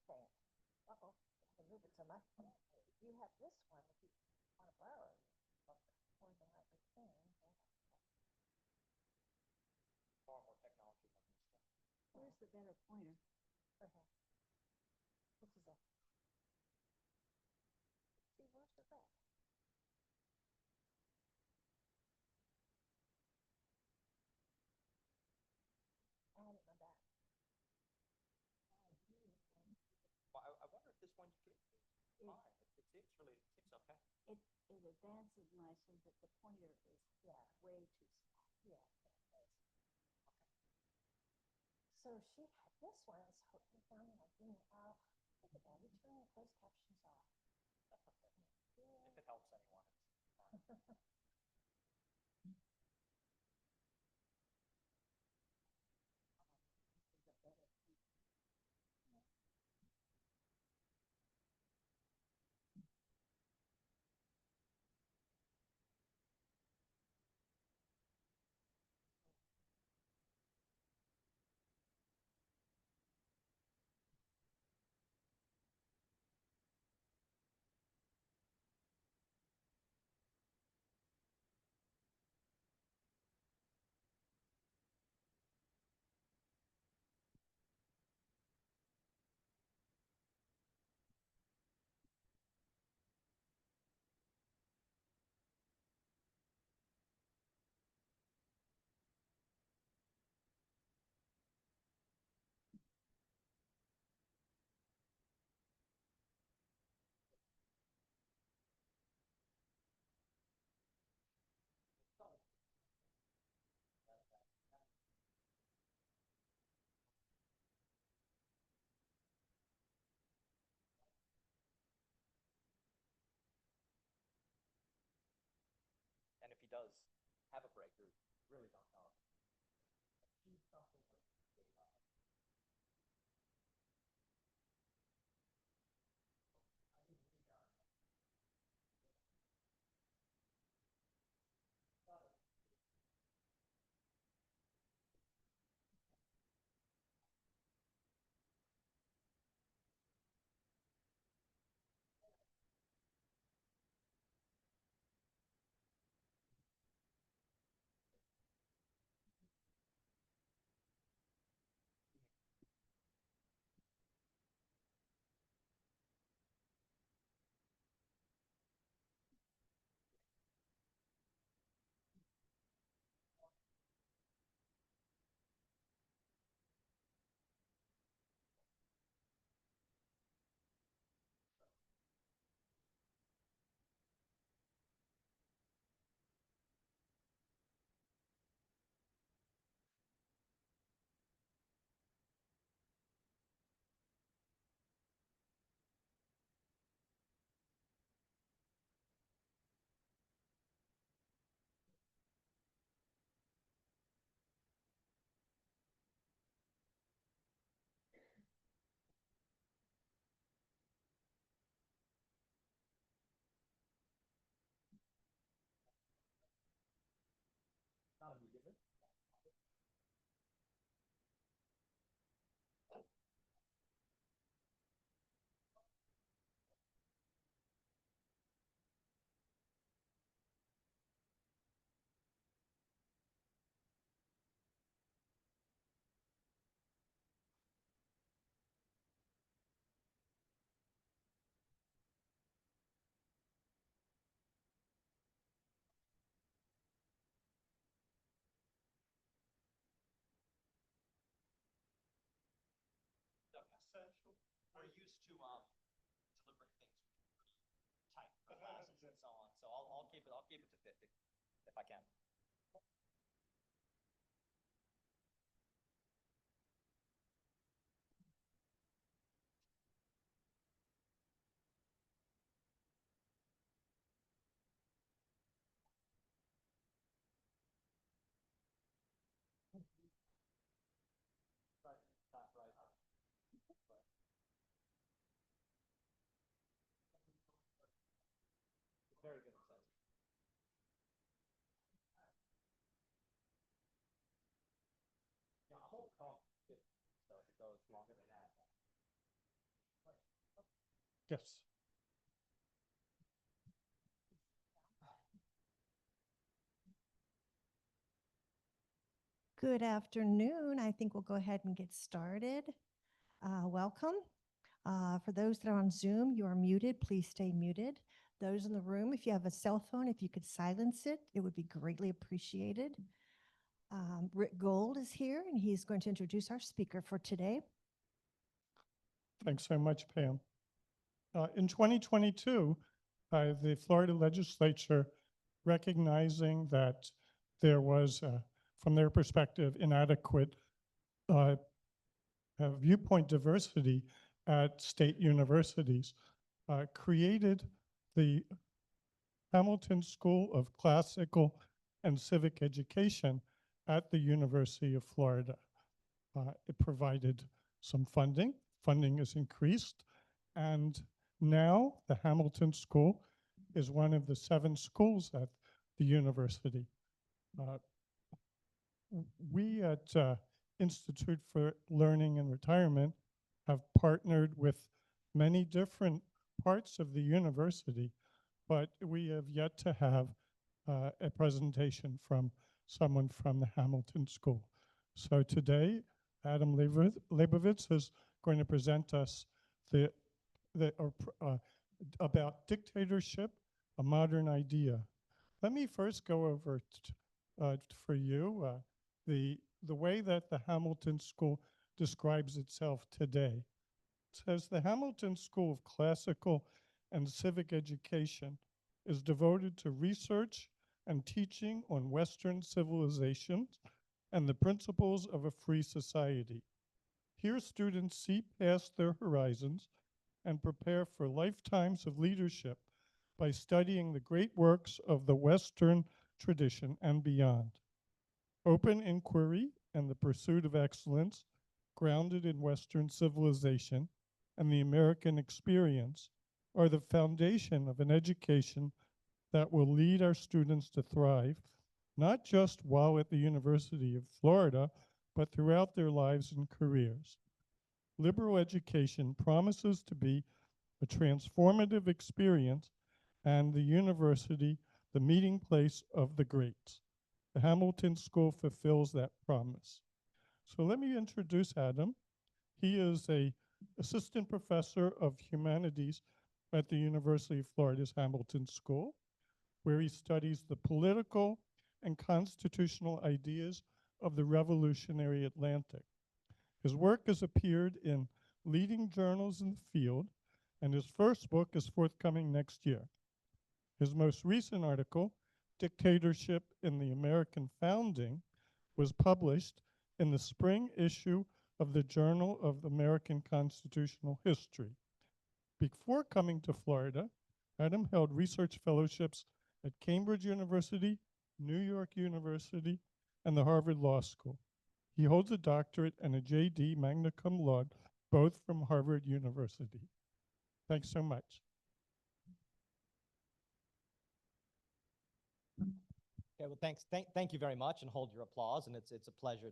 Okay. Uh-oh. I have to move it to my phone. You have this one if you want to borrow it. More than I could think. Far more technology than this stuff. Where's the better pointer? Okay. This is a. See, where's the back? I had it in my back. Well, I wonder if this one you could fine. It seems really, it seems okay. It advances nicely, but the pointer is way too small. Yeah. So she had this one. So we found like being out. Look at that. We turn the closed captions off. That's okay. Yeah. If it helps anyone, it's fine. And if he does have a breakthrough, really don't know. Not immediately. Essential. We're used to delivering things tight for classes and so on. So I'll keep it to 50 if I can. Right, not right. But very good incentive. Yeah, a whole call, so if it goes longer than that. Yes. Good afternoon. I think we'll go ahead and get started. Welcome. For those that are on Zoom, you are muted. Please stay muted. Those in the room, if you have a cell phone, if you could silence it, it would be greatly appreciated. Rick Gold is here, and he's going to introduce our speaker for today. Thanks so much, Pam. In 2022, the Florida legislature, recognizing that there was, from their perspective, inadequate viewpoint diversity at state universities, created the Hamilton School of Classical and Civic Education at the University of Florida. It provided some funding. Funding is increased, and now the Hamilton School is one of the 7 schools at the university. We at Institute for Learning and Retirement have partnered with many different parts of the university, but we have yet to have a presentation from someone from the Hamilton School. So today, Adam Lebovitz is going to present us about Dictatorship, a Modern Idea. Let me first go over for you the way that the Hamilton School describes itself today. It says the Hamilton School of Classical and Civic Education is devoted to research and teaching on Western civilizations and the principles of a free society. Here, students see past their horizons and prepare for lifetimes of leadership by studying the great works of the Western tradition and beyond. Open inquiry and the pursuit of excellence, grounded in Western civilization and the American experience, are the foundation of an education that will lead our students to thrive, not just while at the University of Florida, but throughout their lives and careers. Liberal education promises to be a transformative experience, and the university, the meeting place of the greats. The Hamilton School fulfills that promise. So let me introduce Adam. He is an assistant professor of humanities at the University of Florida's Hamilton School, where he studies the political and constitutional ideas of the revolutionary Atlantic. His work has appeared in leading journals in the field, and his first book is forthcoming next year. His most recent article, Dictatorship in the American Founding, was published in the spring issue of the Journal of American Constitutional History. Before coming to Florida, Adam held research fellowships at Cambridge University, New York University, and the Harvard Law School. He holds a doctorate and a JD magna cum laude, both from Harvard University. Thanks so much. Okay, well, thanks. Thank you very much, and hold your applause. And it's a pleasure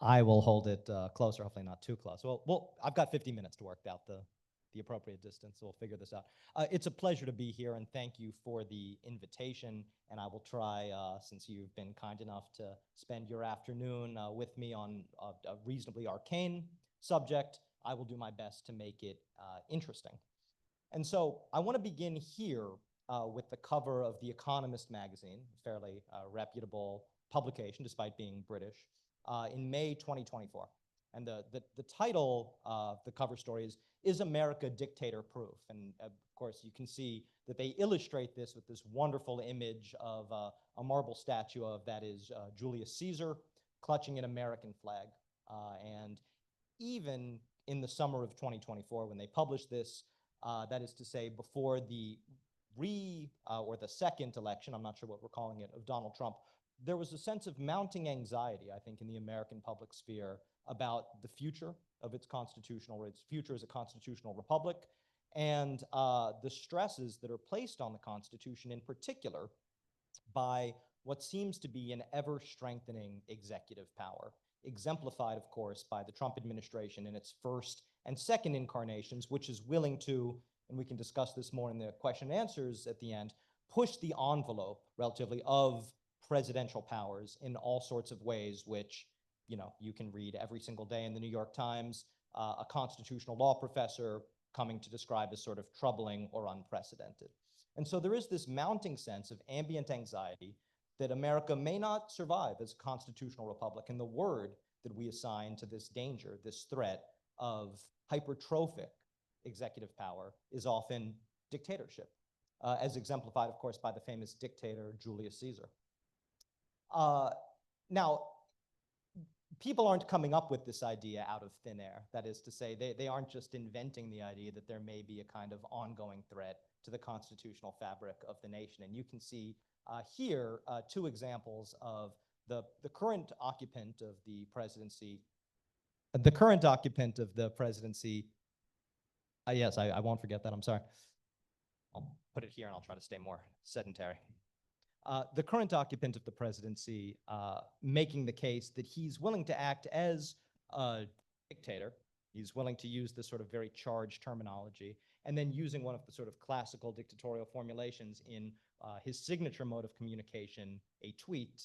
I will hold it closer, hopefully not too close. Well, I've got 50 minutes to work out the appropriate distance, so we'll figure this out. It's a pleasure to be here, and thank you for the invitation. And I will try, since you've been kind enough to spend your afternoon with me on a reasonably arcane subject, I will do my best to make it interesting. And so I want to begin here with the cover of The Economist magazine, a fairly reputable publication, despite being British, in May 2024. And the title of the cover story is America Dictator Proof? And of course, you can see that they illustrate this with this wonderful image of a marble statue of, that is, Julius Caesar clutching an American flag. And even in the summer of 2024, when they published this, that is to say, before the or the second election, I'm not sure what we're calling it, of Donald Trump, there was a sense of mounting anxiety, I think, in the American public sphere about the future of its future as a constitutional republic, and the stresses that are placed on the Constitution, in particular, by what seems to be an ever-strengthening executive power, exemplified, of course, by the Trump administration in its first and second incarnations, which is willing to, and we can discuss this more in the question and answers at the end, push the envelope, relatively, of presidential powers in all sorts of ways, which, you know, you can read every single day in the New York Times, a constitutional law professor coming to describe as sort of troubling or unprecedented. And so there is this mounting sense of ambient anxiety that America may not survive as a constitutional republic. And the word that we assign to this danger, this threat of hypertrophic executive power, is often dictatorship, as exemplified, of course, by the famous dictator Julius Caesar. Now, people aren't coming up with this idea out of thin air. That is to say, they aren't just inventing the idea that there may be a kind of ongoing threat to the constitutional fabric of the nation. And you can see here two examples of the current occupant of the presidency. The current occupant of the presidency, yes, I won't forget that, I'm sorry. I'll put it here and I'll try to stay more sedentary. The current occupant of the presidency making the case that he's willing to act as a dictator. He's willing to use this sort of very charged terminology, and then using one of the sort of classical dictatorial formulations in his signature mode of communication, a tweet,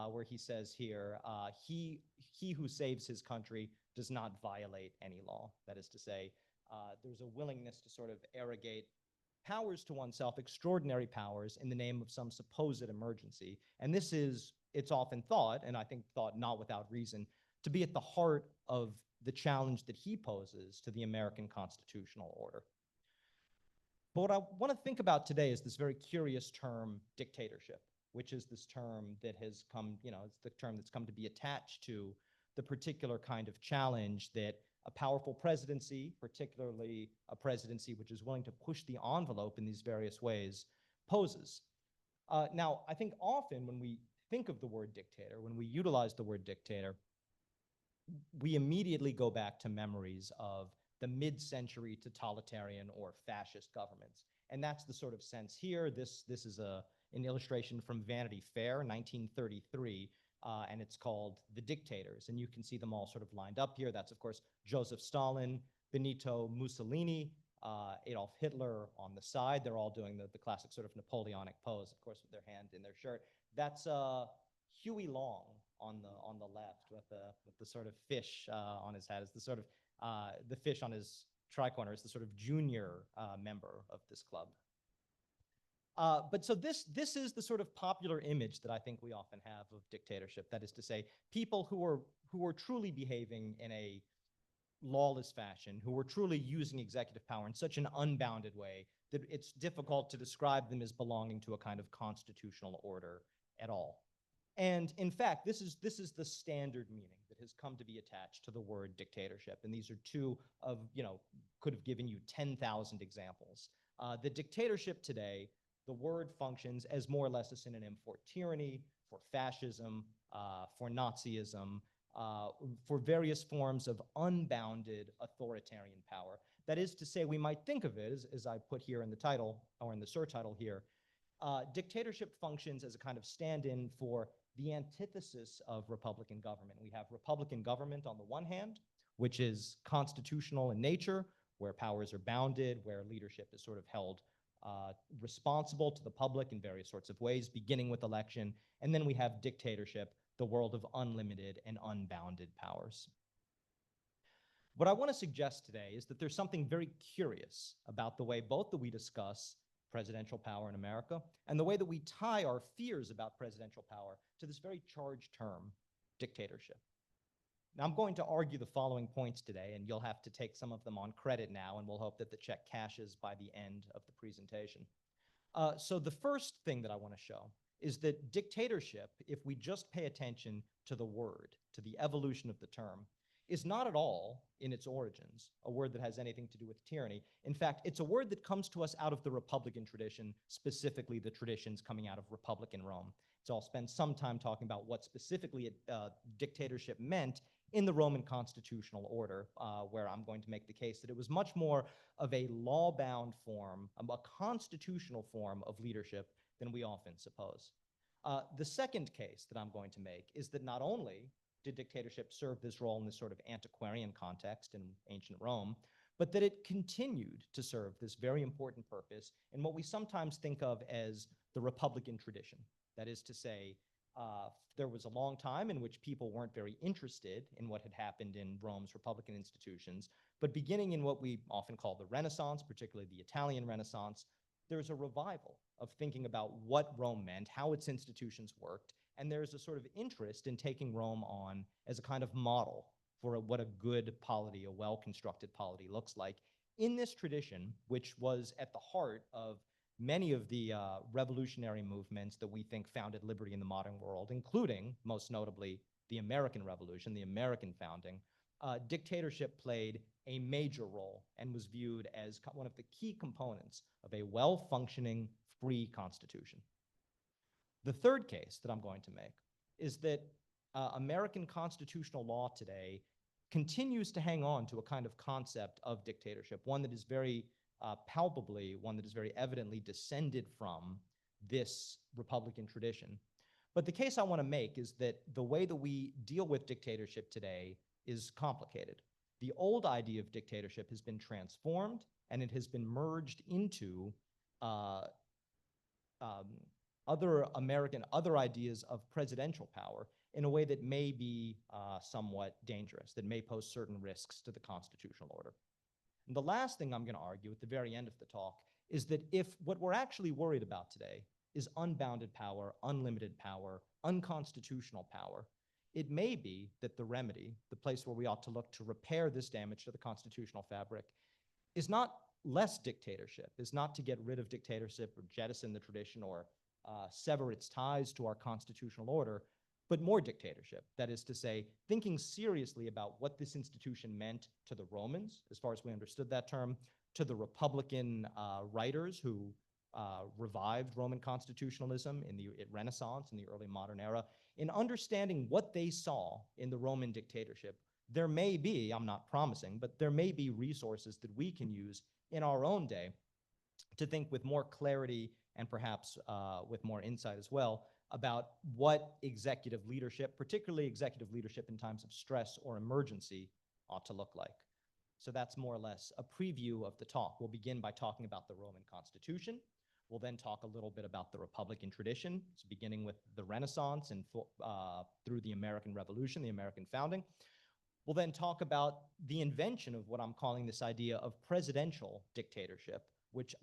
where he says here, he who saves his country does not violate any law. That is to say, there's a willingness to sort of arrogate powers to oneself, extraordinary powers, in the name of some supposed emergency. And this is, it's often thought, and I think thought not without reason, to be at the heart of the challenge that he poses to the American constitutional order. But what I want to think about today is this very curious term, dictatorship, which is this term that has come, you know, it's the term that's come to be attached to the particular kind of challenge that a powerful presidency, particularly a presidency which is willing to push the envelope in these various ways, poses. Now, I think often when we think of the word dictator, when we utilize the word dictator, we immediately go back to memories of the mid-century totalitarian or fascist governments. And that's the sort of sense here. This is an illustration from Vanity Fair, 1933, and it's called The Dictators. And you can see them all sort of lined up here. That's, of course, Joseph Stalin, Benito Mussolini, Adolf Hitler on the side. They're all doing the classic sort of Napoleonic pose, of course, with their hand in their shirt. That's Huey Long on the left with the sort of fish on his hat. Is the sort of the fish on his tricorner is the sort of junior member of this club. But so this is the sort of popular image that I think we often have of dictatorship. That is to say, people who are truly behaving in a lawless fashion, who are truly using executive power in such an unbounded way that it's difficult to describe them as belonging to a kind of constitutional order at all. And in fact, this is the standard meaning that has come to be attached to the word dictatorship. And these are two of, you know, could have given you 10,000 examples. The dictatorship today, the word functions as more or less a synonym for tyranny, for fascism, for Nazism, for various forms of unbounded authoritarian power. That is to say, we might think of it, as I put here in the title, or in the surtitle here, dictatorship functions as a kind of stand-in for the antithesis of Republican government. We have Republican government on the one hand, which is constitutional in nature, where powers are bounded, where leadership is sort of held responsible to the public in various sorts of ways, beginning with election. And then we have dictatorship, the world of unlimited and unbounded powers. What I want to suggest today is that there's something very curious about the way both that we discuss presidential power in America and the way that we tie our fears about presidential power to this very charged term, dictatorship. Now, I'm going to argue the following points today, and you'll have to take some of them on credit now, and we'll hope that the check cashes by the end of the presentation. So the first thing that I want to show is that dictatorship, if we just pay attention to the word, to the evolution of the term, is not at all, in its origins, a word that has anything to do with tyranny. In fact, it's a word that comes to us out of the Republican tradition, specifically the traditions coming out of Republican Rome. So I'll spend some time talking about what specifically dictatorship meant in the Roman constitutional order, where I'm going to make the case that it was much more of a law-bound form, a constitutional form of leadership than we often suppose. The second case that I'm going to make is that not only did dictatorship serve this role in this sort of antiquarian context in ancient Rome, but that it continued to serve this very important purpose in what we sometimes think of as the Republican tradition. That is to say, there was a long time in which people weren't very interested in what had happened in Rome's Republican institutions, but beginning in what we often call the Renaissance, particularly the Italian Renaissance, there's a revival of thinking about what Rome meant, how its institutions worked, and there's a sort of interest in taking Rome on as a kind of model for what a good polity, a well-constructed polity looks like. In this tradition, which was at the heart of many of the revolutionary movements that we think founded liberty in the modern world, including, most notably, the American Revolution, the American founding, dictatorship played a major role and was viewed as one of the key components of a well-functioning, free constitution. The third case that I'm going to make is that American constitutional law today continues to hang on to a kind of concept of dictatorship, one that is very palpably, one that is very evidently descended from this Republican tradition. But the case I want to make is that the way that we deal with dictatorship today is complicated. The old idea of dictatorship has been transformed, and it has been merged into other ideas of presidential power in a way that may be somewhat dangerous, that may pose certain risks to the constitutional order. And the last thing I'm going to argue at the very end of the talk is that if what we're actually worried about today is unbounded power, unlimited power, unconstitutional power, it may be that the remedy, the place where we ought to look to repair this damage to the constitutional fabric, is not less dictatorship, is not to get rid of dictatorship or jettison the tradition or sever its ties to our constitutional order, but more dictatorship. That is to say, thinking seriously about what this institution meant to the Romans, as far as we understood that term, to the Republican writers who revived Roman constitutionalism in the Renaissance, in the early modern era, in understanding what they saw in the Roman dictatorship. There may be, I'm not promising, but there may be resources that we can use in our own day to think with more clarity and perhaps with more insight as well about what executive leadership, particularly executive leadership in times of stress or emergency, ought to look like. So that's more or less a preview of the talk. We'll begin by talking about the Roman Constitution. We'll then talk a little bit about the Republican tradition, so beginning with the Renaissance and through the American Revolution, the American founding. We'll then talk about the invention of what I'm calling this idea of presidential dictatorship, which,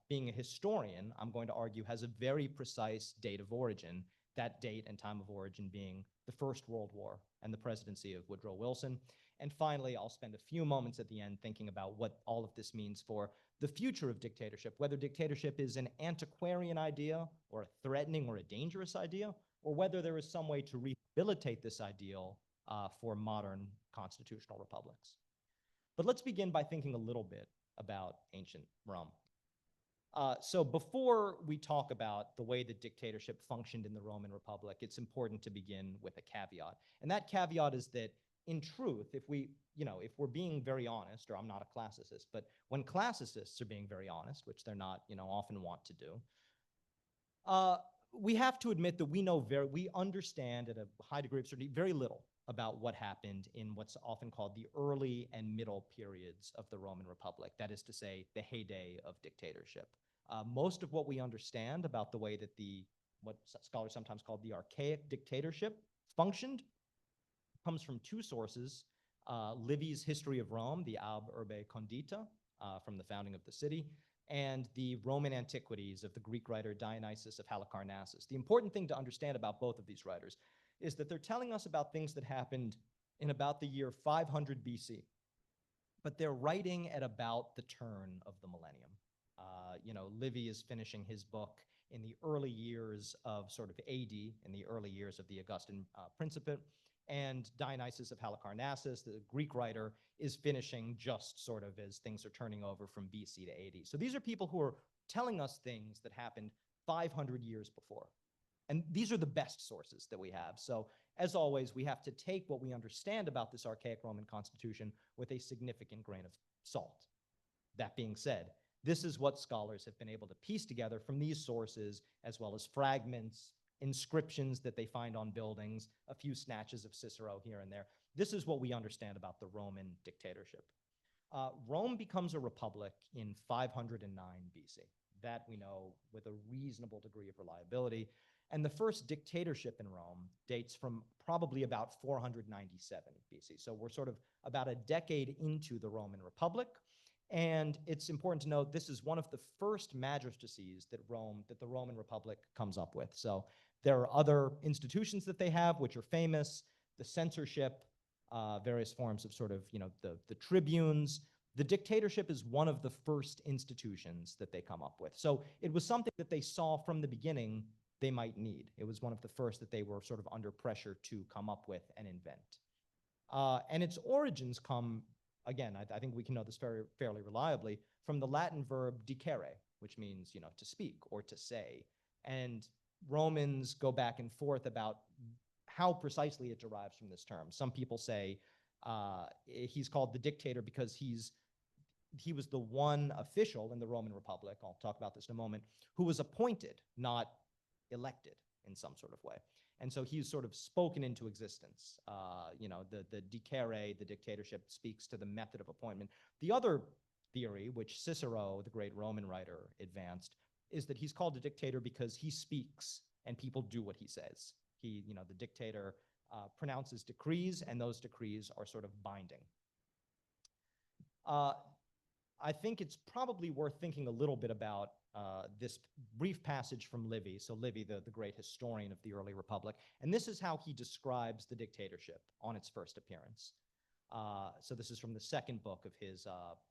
being a historian, I'm going to argue has a very precise date of origin, that date and time of origin being the First World War and the presidency of Woodrow Wilson. And finally, I'll spend a few moments at the end thinking about what all of this means for the future of dictatorship, whether dictatorship is an antiquarian idea or a threatening or a dangerous idea, or whether there is some way to rehabilitate this ideal for modern constitutional republics. But let's begin by thinking a little bit about ancient Rome. So before we talk about the way that dictatorship functioned in the Roman Republic, it's important to begin with a caveat. And that caveat is that in truth, if we're being very honest, or I'm not a classicist, but when classicists are being very honest, which they're not, often want to do, we have to admit that we understand at a high degree of certainty very little about what happened in what's often called the early and middle periods of the Roman Republic. That is to say, the heyday of dictatorship. Most of what we understand about the way that what scholars sometimes call the archaic dictatorship functioned comes from two sources: Livy's History of Rome, the Ab Urbe Condita, from the founding of the city, and the Roman Antiquities of the Greek writer Dionysius of Halicarnassus. The important thing to understand about both of these writers is that they're telling us about things that happened in about the year 500 BC, but they're writing at about the turn of the millennium. Livy is finishing his book in the early years of sort of AD, in the early years of the Augustan Principate, and Dionysius of Halicarnassus, the Greek writer, is finishing just sort of as things are turning over from BC to AD. So these are people who are telling us things that happened 500 years before. And these are the best sources that we have. So as always, we have to take what we understand about this archaic Roman constitution with a significant grain of salt. That being said, this is what scholars have been able to piece together from these sources, as well as fragments, inscriptions that they find on buildings, a few snatches of Cicero here and there. This is what we understand about the Roman dictatorship. Rome becomes a republic in 509 BC. That we know with a reasonable degree of reliability. And the first dictatorship in Rome dates from probably about 497 BC. So we're sort of about a decade into the Roman Republic. And it's important to note this is one of the first magistracies that the Roman Republic comes up with. So there are other institutions that they have which are famous, the censorship, various forms of sort of, the tribunes. The dictatorship is one of the first institutions that they come up with. So it was something that they saw from the beginning they might need. It was one of the first that they were sort of under pressure to come up with and invent. And its origins come, again, I think we can know this fairly reliably, from the Latin verb dicere, which means, to speak or to say. And Romans go back and forth about how precisely it derives from this term. Some people say he's called the dictator because he was the one official in the Roman Republic, I'll talk about this in a moment, who was appointed, not elected in some sort of way. And so he's sort of spoken into existence. The dicere, the dictatorship, speaks to the method of appointment. The other theory, which Cicero, the great Roman writer, advanced, is that he's called a dictator because he speaks and people do what he says. The dictator pronounces decrees, and those decrees are sort of binding. I think it's probably worth thinking a little bit about this brief passage from Livy. So Livy, the great historian of the early republic, and this is how he describes the dictatorship on its first appearance. So this is from the second book of his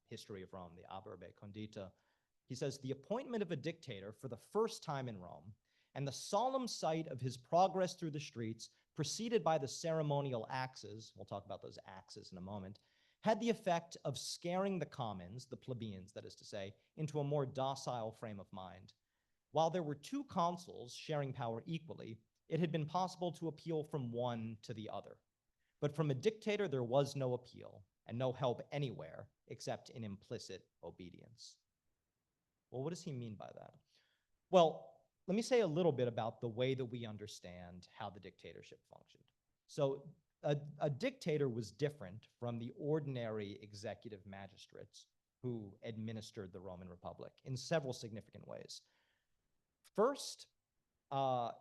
History of Rome, the Aberbe Condita. He says, "The appointment of a dictator for the first time in Rome, and the solemn sight of his progress through the streets, preceded by the ceremonial axes," we'll talk about those axes in a moment, "had the effect of scaring the commons," the plebeians, that is to say, into a more docile frame of mind. While there were two consuls sharing power equally, it had been possible to appeal from one to the other. But from a dictator, there was no appeal and no help anywhere except in implicit obedience. Well, what does he mean by that? Well, let me say a little bit about the way that we understand how the dictatorship functioned. So a dictator was different from the ordinary executive magistrates who administered the Roman Republic in several significant ways. First, a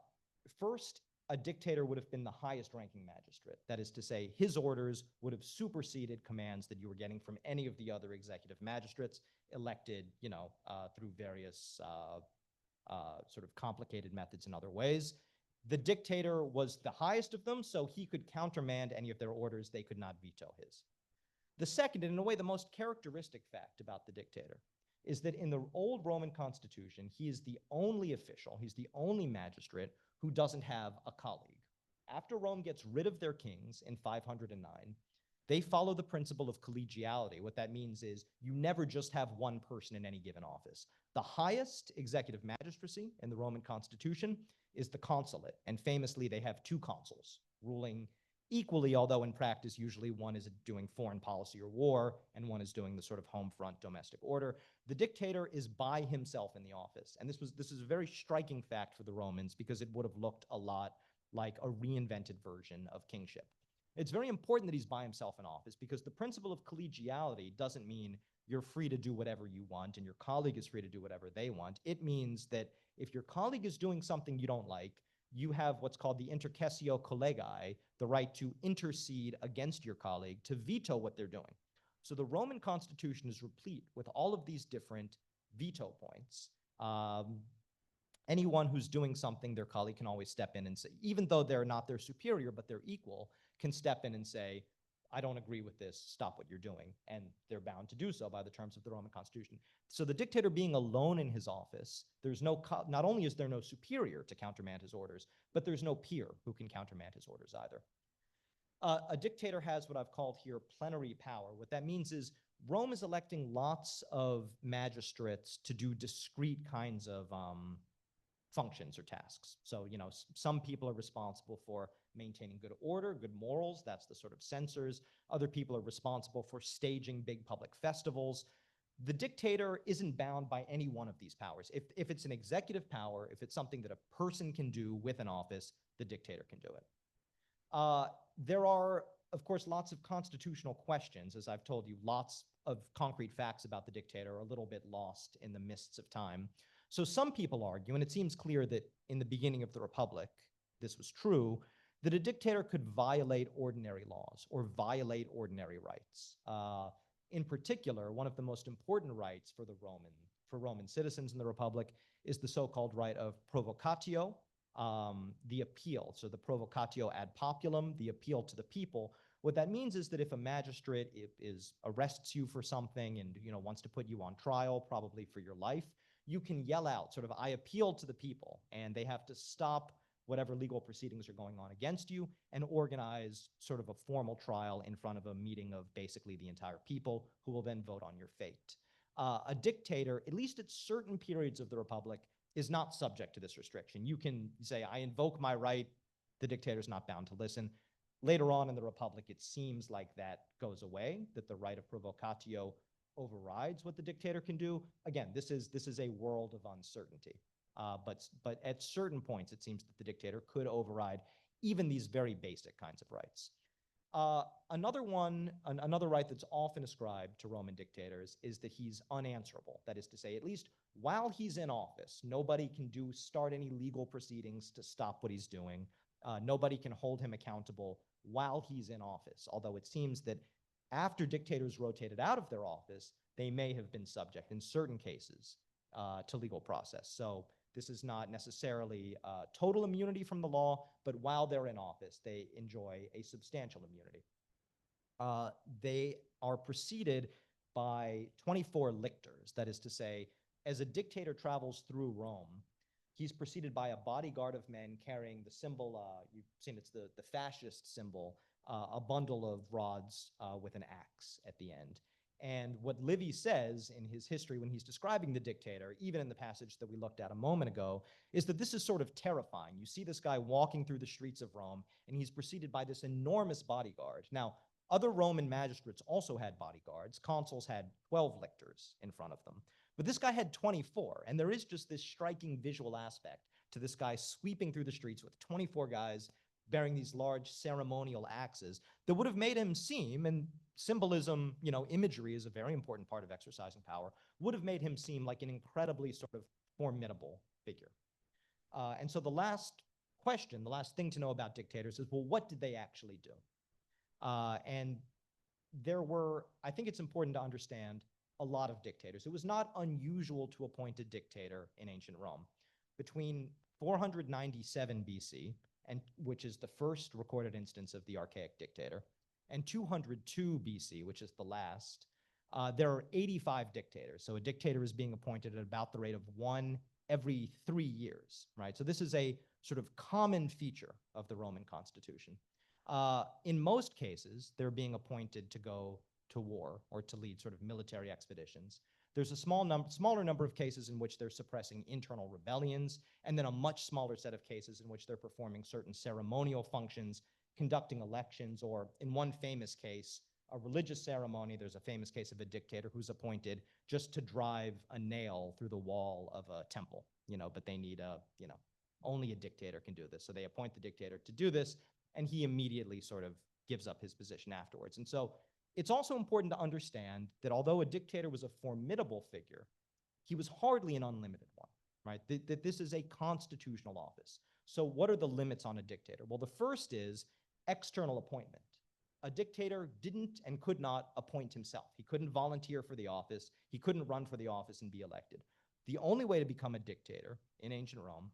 dictator would have been the highest ranking magistrate. That is to say, his orders would have superseded commands that you were getting from any of the other executive magistrates elected, through various sort of complicated methods in other ways. The dictator was the highest of them, so he could countermand any of their orders. They could not veto his. The second, and in a way the most characteristic fact about the dictator, is that in the old Roman constitution, he is the only official, he's the only magistrate who doesn't have a colleague. After Rome gets rid of their kings in 509, they follow the principle of collegiality. What that means is you never just have one person in any given office. The highest executive magistracy in the Roman constitution is the consulate, and famously they have two consuls ruling equally, although in practice usually one is doing foreign policy or war and one is doing the sort of home front domestic order. The dictator is by himself in the office, and this is a very striking fact for the Romans because it would have looked a lot like a reinvented version of kingship. It's very important that he's by himself in office because the principle of collegiality doesn't mean you're free to do whatever you want and your colleague is free to do whatever they want. It means that if your colleague is doing something you don't like, you have what's called the intercessio collegae, the right to intercede against your colleague, to veto what they're doing. So the Roman constitution is replete with all of these different veto points. Anyone who's doing something, their colleague can always step in and say, even though they're not their superior, but they're equal, can step in and say, I don't agree with this, stop what you're doing. And they're bound to do so by the terms of the Roman constitution. So the dictator being alone in his office, not only is there no superior to countermand his orders, but there's no peer who can countermand his orders either. A dictator has what I've called here plenary power. What that means is Rome is electing lots of magistrates to do discrete kinds of functions or tasks. So, some people are responsible for maintaining good order, good morals. That's the sort of censors. Other people are responsible for staging big public festivals. the dictator isn't bound by any one of these powers. If it's an executive power, if it's something that a person can do with an office, the dictator can do it. There are, of course, lots of constitutional questions. As I've told you, lots of concrete facts about the dictator are a little bit lost in the mists of time. So some people argue, and it seems clear that in the beginning of the Republic, this was true, that a dictator could violate ordinary laws or violate ordinary rights. In particular, one of the most important rights for Roman citizens in the Republic is the so-called right of provocatio, the appeal. So the provocatio ad populum, the appeal to the people. What that means is that if a magistrate arrests you for something and wants to put you on trial, probably for your life, you can yell out sort of, I appeal to the people, and they have to stop whatever legal proceedings are going on against you and organize sort of a formal trial in front of a meeting of basically the entire people who will then vote on your fate. A dictator, at least at certain periods of the Republic, is not subject to this restriction. You can say, I invoke my right, the dictator's not bound to listen. Later on in the Republic, it seems like that goes away, that the right of provocatio overrides what the dictator can do. Again, this is a world of uncertainty. But at certain points, it seems that the dictator could override even these very basic kinds of rights. Another right that's often ascribed to Roman dictators is that he's unanswerable. That is to say, at least while he's in office, nobody can start any legal proceedings to stop what he's doing. Nobody can hold him accountable while he's in office, although it seems that after dictators rotated out of their office, they may have been subject in certain cases to legal process. So this is not necessarily total immunity from the law, but while they're in office, they enjoy a substantial immunity. They are preceded by 24 lictors. That is to say, as a dictator travels through Rome, he's preceded by a bodyguard of men carrying the symbol, you've seen it's the fascist symbol, a bundle of rods with an axe at the end. And what Livy says in his history when he's describing the dictator, even in the passage that we looked at a moment ago, is that this is sort of terrifying. You see this guy walking through the streets of Rome, and he's preceded by this enormous bodyguard. Now, other Roman magistrates also had bodyguards. Consuls had 12 lictors in front of them. But this guy had 24, and there is just this striking visual aspect to this guy sweeping through the streets with 24 guys bearing these large ceremonial axes that would have made him seem, and symbolism, imagery is a very important part of exercising power, would have made him seem like an incredibly sort of formidable figure. And so the last question, the last thing to know about dictators is, well, what did they actually do? And there were, I think it's important to understand, a lot of dictators. It was not unusual to appoint a dictator in ancient Rome. Between 497 BC, which is the first recorded instance of the archaic dictator, and 202 BC, which is the last, there are 85 dictators. So a dictator is being appointed at about the rate of one every 3 years, right? So this is a sort of common feature of the Roman constitution. In most cases, they're being appointed to go to war or to lead sort of military expeditions. There's a smaller number of cases in which they're suppressing internal rebellions, and then a much smaller set of cases in which they're performing certain ceremonial functions, conducting elections, or in one famous case, a religious ceremony. There's a famous case of a dictator who's appointed just to drive a nail through the wall of a temple, but they need only a dictator can do this. So they appoint the dictator to do this, and he immediately sort of gives up his position afterwards. And so it's also important to understand that although a dictator was a formidable figure, he was hardly an unlimited one, right? That this is a constitutional office. So what are the limits on a dictator? Well, the first is external appointment. A dictator didn't and could not appoint himself. He couldn't volunteer for the office. He couldn't run for the office and be elected. The only way to become a dictator in ancient Rome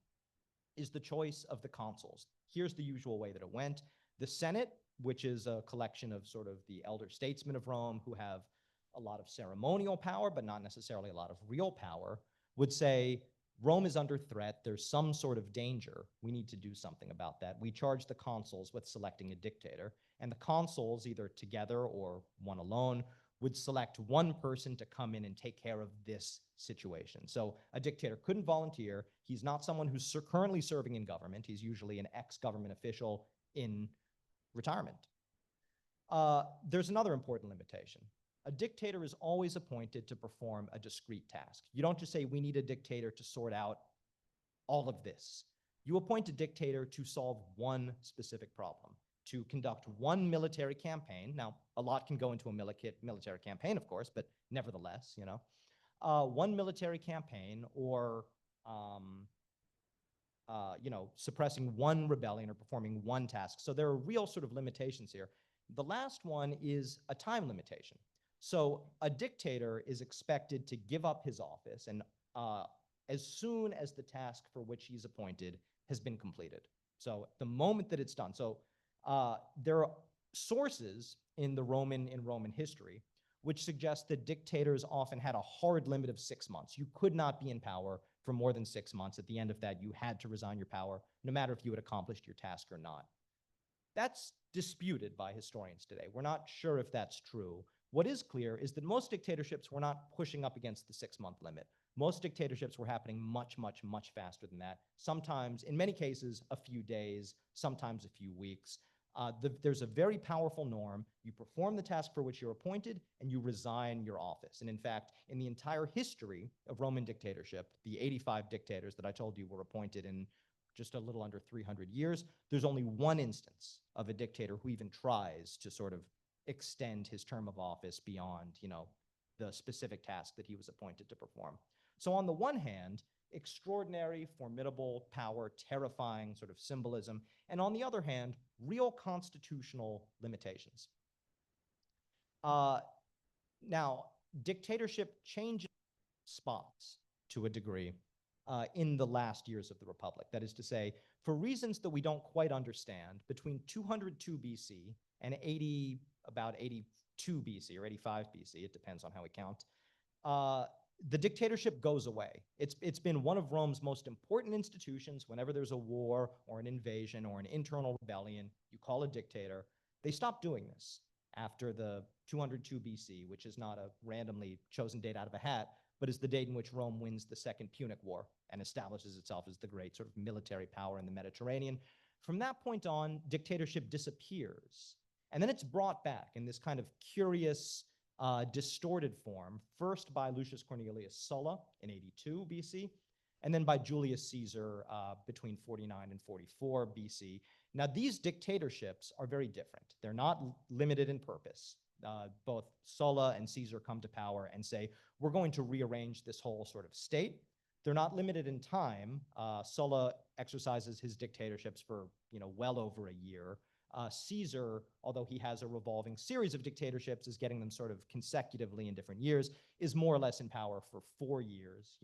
is the choice of the consuls. Here's the usual way that it went. The Senate, which is a collection of sort of the elder statesmen of Rome who have a lot of ceremonial power, but not necessarily a lot of real power, would say, Rome is under threat. There's some sort of danger. We need to do something about that. We charge the consuls with selecting a dictator, and the consuls, either together or one alone, would select one person to come in and take care of this situation. So a dictator couldn't volunteer. He's not someone who's currently serving in government. He's usually an ex-government official in retirement. There's another important limitation. a dictator is always appointed to perform a discrete task. You don't just say, we need a dictator to sort out all of this. You appoint a dictator to solve one specific problem, to conduct one military campaign. Now, a lot can go into a military campaign, of course, but nevertheless, one military campaign, or suppressing one rebellion or performing one task. So there are real sort of limitations here. The last one is a time limitation. So a dictator is expected to give up his office and as soon as the task for which he's appointed has been completed. So the moment that it's done. So there are sources in Roman history which suggest that dictators often had a hard limit of 6 months. You could not be in power for more than 6 months. At the end of that, you had to resign your power, no matter if you had accomplished your task or not. That's disputed by historians today. We're not sure if that's true. What is clear is that most dictatorships were not pushing up against the 6-month limit. Most dictatorships were happening much, much, much faster than that. Sometimes, in many cases, a few days, sometimes a few weeks. There's a very powerful norm. You perform the task for which you're appointed, and you resign your office. And in fact, in the entire history of Roman dictatorship, the 85 dictators that I told you were appointed in just a little under 300 years, there's only one instance of a dictator who even tries to sort of extend his term of office beyond, the specific task that he was appointed to perform. So on the one hand, extraordinary, formidable power, terrifying sort of symbolism, and on the other hand, real constitutional limitations. Now, dictatorship changes spots to a degree in the last years of the Republic. That is to say, for reasons that we don't quite understand, between 202 BC and about 82 BC or 85 BC, it depends on how we count, the dictatorship goes away. It's been one of Rome's most important institutions. Whenever there's a war or an invasion or an internal rebellion, you call a dictator. They stopped doing this after the 202 BC, which is not a randomly chosen date out of a hat, but is the date in which Rome wins the Second Punic War and establishes itself as the great sort of military power in the Mediterranean. From that point on, dictatorship disappears. And then it's brought back in this kind of curious, distorted form, first by Lucius Cornelius Sulla in 82 BC, and then by Julius Caesar between 49 and 44 BC. Now, these dictatorships are very different. They're not limited in purpose. Both Sulla and Caesar come to power and say, we're going to rearrange this whole sort of state. They're not limited in time. Sulla exercises his dictatorships for well over a year. Caesar, although he has a revolving series of dictatorships, is getting them sort of consecutively in different years, is more or less in power for 4 years,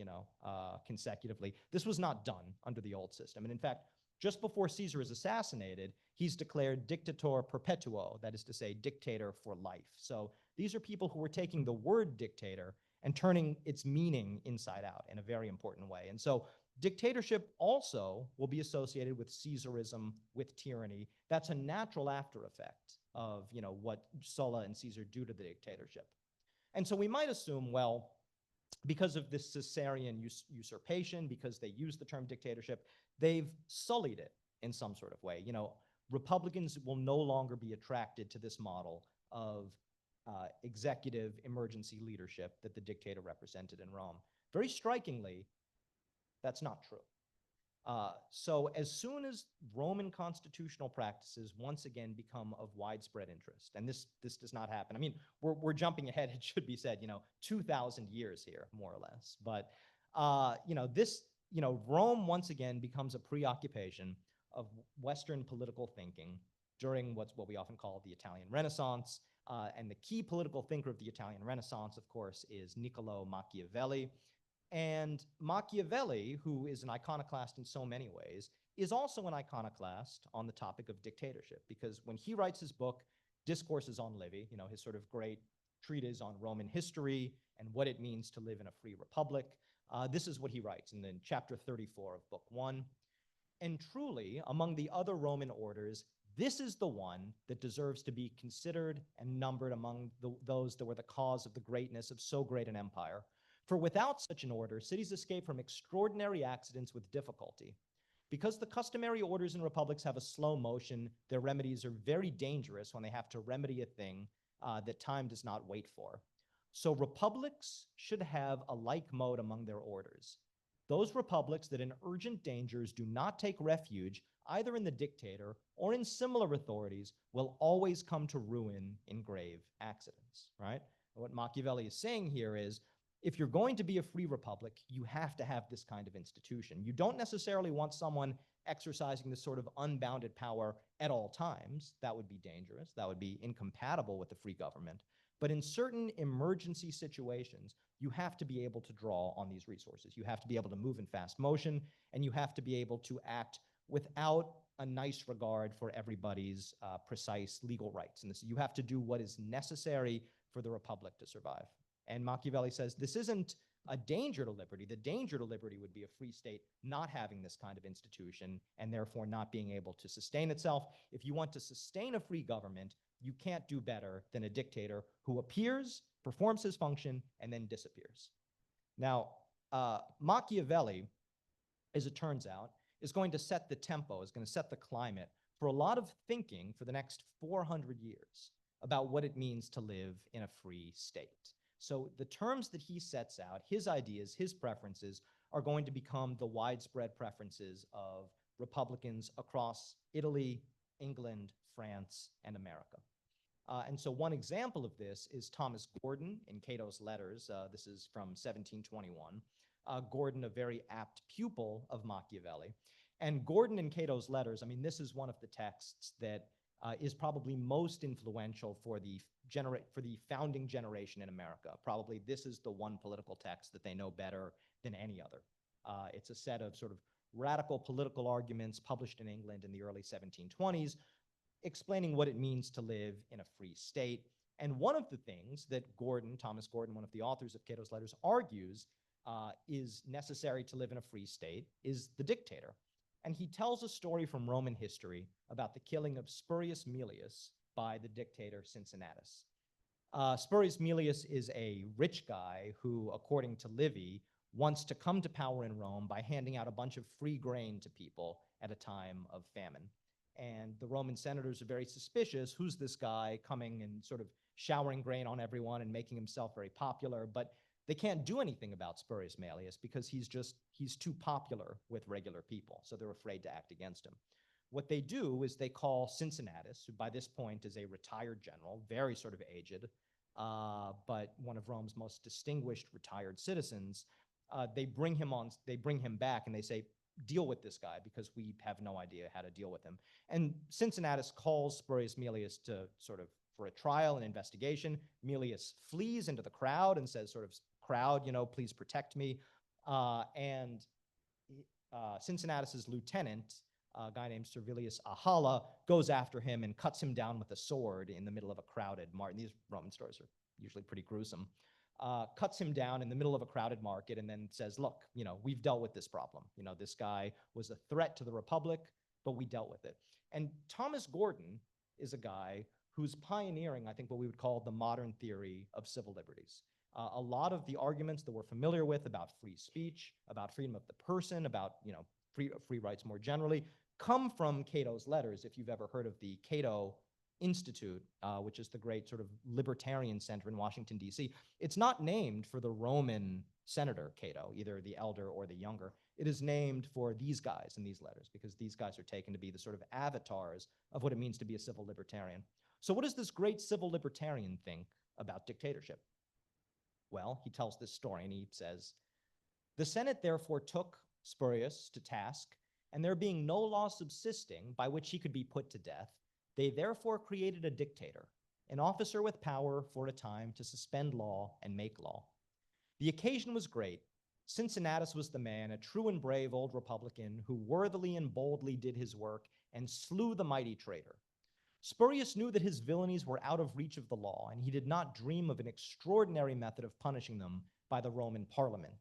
consecutively. This was not done under the old system. And in fact, just before Caesar is assassinated, he's declared dictator perpetuo, that is to say, dictator for life. So these are people who were taking the word dictator and turning its meaning inside out in a very important way. And so dictatorship also will be associated with Caesarism, with tyranny. That's a natural after effect of what Sulla and Caesar do to the dictatorship. And so we might assume, well, because of this Caesarian usurpation, because they use the term dictatorship, they've sullied it in some sort of way. Republicans will no longer be attracted to this model of executive emergency leadership that the dictator represented in Rome. Very strikingly, that's not true. So as soon as Roman constitutional practices once again become of widespread interest, and this does not happen. I mean, we're jumping ahead, it should be said, 2,000 years here, more or less. But, Rome once again becomes a preoccupation of Western political thinking during what we often call the Italian Renaissance. And the key political thinker of the Italian Renaissance, of course, is Niccolò Machiavelli. And Machiavelli, who is an iconoclast in so many ways, is also an iconoclast on the topic of dictatorship, because when he writes his book, Discourses on Livy, his sort of great treatise on Roman history and what it means to live in a free republic, this is what he writes in chapter 34 of book 1. And truly, among the other Roman orders, this is the one that deserves to be considered and numbered among those that were the cause of the greatness of so great an empire. For without such an order, cities escape from extraordinary accidents with difficulty. Because the customary orders in republics have a slow motion, their remedies are very dangerous when they have to remedy a thing that time does not wait for. So republics should have a like mode among their orders. Those republics that in urgent dangers do not take refuge either in the dictator or in similar authorities will always come to ruin in grave accidents, right? What Machiavelli is saying here is, if you're going to be a free republic, you have to have this kind of institution. You don't necessarily want someone exercising this sort of unbounded power at all times. That would be dangerous. That would be incompatible with the free government. But in certain emergency situations, you have to be able to draw on these resources. You have to be able to move in fast motion, and you have to be able to act without a nice regard for everybody's precise legal rights. And you have to do what is necessary for the republic to survive. And Machiavelli says this isn't a danger to liberty. The danger to liberty would be a free state not having this kind of institution and therefore not being able to sustain itself. If you want to sustain a free government, you can't do better than a dictator who appears, performs his function, and then disappears. Now, Machiavelli, as it turns out, is going to set the tempo, is going to set the climate for a lot of thinking for the next 400 years about what it means to live in a free state. So the terms that he sets out, his ideas, his preferences, are going to become the widespread preferences of Republicans across Italy, England, France, and America. And so one example of this is Thomas Gordon in Cato's Letters. This is from 1721. Gordon, a very apt pupil of Machiavelli. And Gordon in Cato's Letters, I mean, this is one of the texts that is probably most influential for the founding generation in America. Probably this is the one political text that they know better than any other. It's a set of sort of radical political arguments published in England in the early 1720s, explaining what it means to live in a free state. And one of the things that Gordon, Thomas Gordon, one of the authors of Cato's Letters, argues is necessary to live in a free state is the dictator. And he tells a story from Roman history about the killing of Spurius Maelius by the dictator Cincinnatus. Spurius Maelius is a rich guy who, according to Livy, wants to come to power in Rome by handing out a bunch of free grain to people at a time of famine. And the Roman senators are very suspicious. Who's this guy coming and sort of showering grain on everyone and making himself very popular? But they can't do anything about Spurius Maelius because he's too popular with regular people. So they're afraid to act against him. What they do is they call Cincinnatus, who by this point is a retired general, very sort of aged, but one of Rome's most distinguished retired citizens. They bring him back and they say, deal with this guy because we have no idea how to deal with him. And Cincinnatus calls Spurius Maelius to sort of for a trial and investigation. Maelius flees into the crowd and says sort of, crowd, please protect me. And Cincinnatus's lieutenant, a guy named Servilius Ahala, goes after him and cuts him down with a sword in the middle of a crowded market. These Roman stories are usually pretty gruesome. Cuts him down in the middle of a crowded market and then says, look, we've dealt with this problem. This guy was a threat to the Republic, but we dealt with it. And Thomas Gordon is a guy who's pioneering, I think, what we would call the modern theory of civil liberties. A lot of the arguments that we're familiar with about free speech, about freedom of the person, about free rights more generally, come from Cato's Letters. If you've ever heard of the Cato Institute, which is the great sort of libertarian center in Washington, D.C., it's not named for the Roman senator Cato, either the elder or the younger. It is named for these guys in these letters because these guys are taken to be the sort of avatars of what it means to be a civil libertarian. So what does this great civil libertarian think about dictatorship? Well, he tells this story and he says, the Senate therefore took Spurius to task, and there being no law subsisting by which he could be put to death, they therefore created a dictator, an officer with power for a time to suspend law and make law. The occasion was great. Cincinnatus was the man, a true and brave old Republican who worthily and boldly did his work and slew the mighty traitor. Spurius knew that his villainies were out of reach of the law, and he did not dream of an extraordinary method of punishing them by the Roman parliament.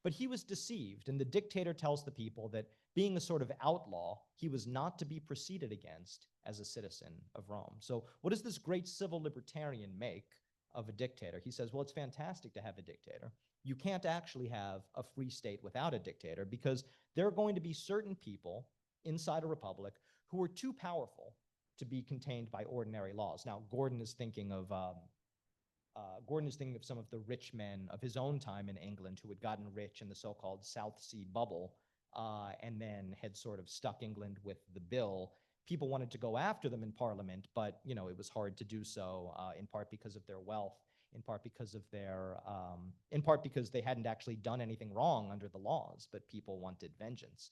But he was deceived, and the dictator tells the people that being a sort of outlaw, he was not to be proceeded against as a citizen of Rome. So what does this great civil libertarian make of a dictator? He says, well, it's fantastic to have a dictator. You can't actually have a free state without a dictator because there are going to be certain people inside a republic who are too powerful to be contained by ordinary laws. Now, Gordon is thinking of Gordon is thinking of some of the rich men of his own time in England who had gotten rich in the so-called South Sea bubble, and then had sort of stuck England with the bill. People wanted to go after them in Parliament, but it was hard to do so, in part because of their wealth, in part because they hadn't actually done anything wrong under the laws, but people wanted vengeance.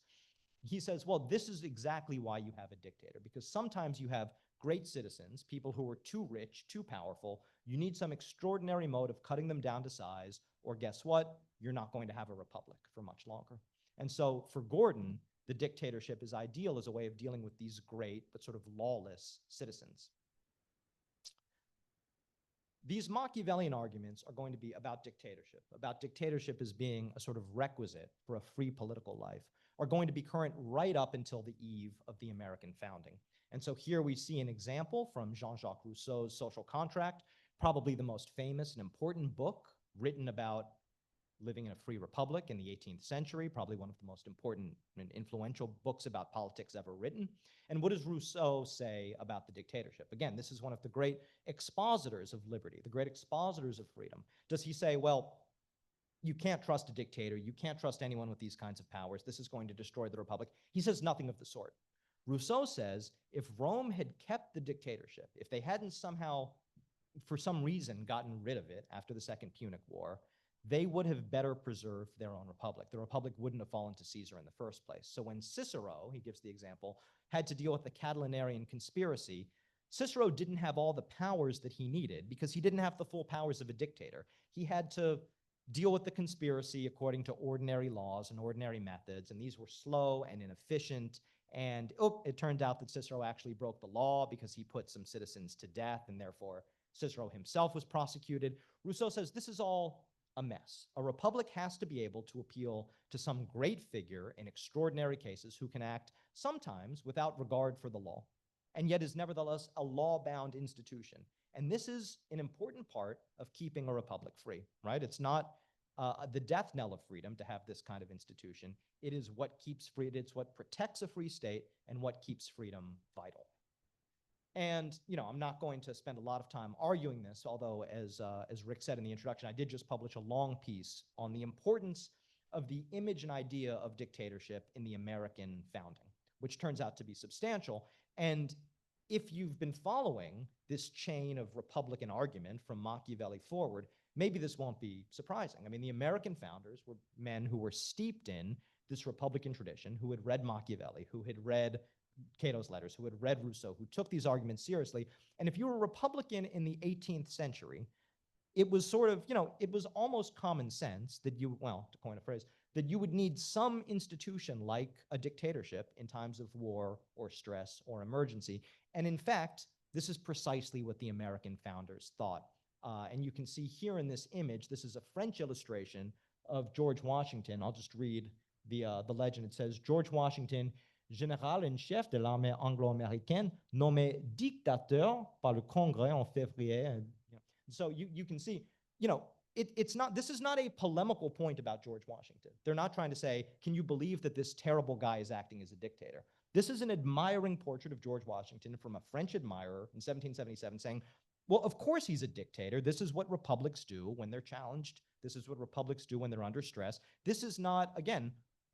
He says, well, this is exactly why you have a dictator, because sometimes you have great citizens, people who are too rich, too powerful. You need some extraordinary mode of cutting them down to size, or guess what? You're not going to have a republic for much longer. And so for Gordon, the dictatorship is ideal as a way of dealing with these great but sort of lawless citizens. These Machiavellian arguments are going to be about dictatorship as being a sort of requisite for a free political life, are going to be current right up until the eve of the American founding. And so here we see an example from Jean-Jacques Rousseau's Social Contract, probably the most famous and important book written about living in a free republic in the 18th century, probably one of the most important and influential books about politics ever written. And what does Rousseau say about the dictatorship? Again, this is one of the great expositors of liberty, the great expositors of freedom. Does he say, well, you can't trust a dictator, you can't trust anyone with these kinds of powers, this is going to destroy the republic? He says nothing of the sort. Rousseau says if Rome had kept the dictatorship, if they hadn't somehow, for some reason, gotten rid of it after the Second Punic War, they would have better preserved their own republic. The republic wouldn't have fallen to Caesar in the first place. So when Cicero, he gives the example, had to deal with the Catilinarian conspiracy, Cicero didn't have all the powers that he needed because he didn't have the full powers of a dictator. He had to deal with the conspiracy according to ordinary laws and ordinary methods, and these were slow and inefficient. And it turned out that Cicero actually broke the law because he put some citizens to death, and therefore Cicero himself was prosecuted. Rousseau says this is all a mess. A republic has to be able to appeal to some great figure in extraordinary cases who can act sometimes without regard for the law, and yet is nevertheless a law-bound institution. And this is an important part of keeping a republic free, right? It's not the death knell of freedom to have this kind of institution. It is what keeps free, it's what protects a free state and what keeps freedom vital. And, I'm not going to spend a lot of time arguing this, although as Rick said in the introduction, I did just publish a long piece on the importance of the image and idea of dictatorship in the American founding, which turns out to be substantial. And if you've been following this chain of Republican argument from Machiavelli forward, maybe this won't be surprising. I mean, the American founders were men who were steeped in this Republican tradition, who had read Machiavelli, who had read Cato's letters, who had read Rousseau, who took these arguments seriously. And if you were a Republican in the 18th century, it was sort of, it was almost common sense that to coin a phrase, that you would need some institution like a dictatorship in times of war or stress or emergency. And in fact, this is precisely what the American founders thought. And you can see here in this image, this is a French illustration of George Washington. I'll just read the legend. It says, George Washington, général en chef de l'armée anglo-américaine, nommé dictateur par le Congrès en février. So you can see, this is not a polemical point about George Washington. They're not trying to say, can you believe that this terrible guy is acting as a dictator? This is an admiring portrait of George Washington from a French admirer in 1777 saying, well, of course he's a dictator. This is what republics do when they're challenged. This is what republics do when they're under stress. This is not, again,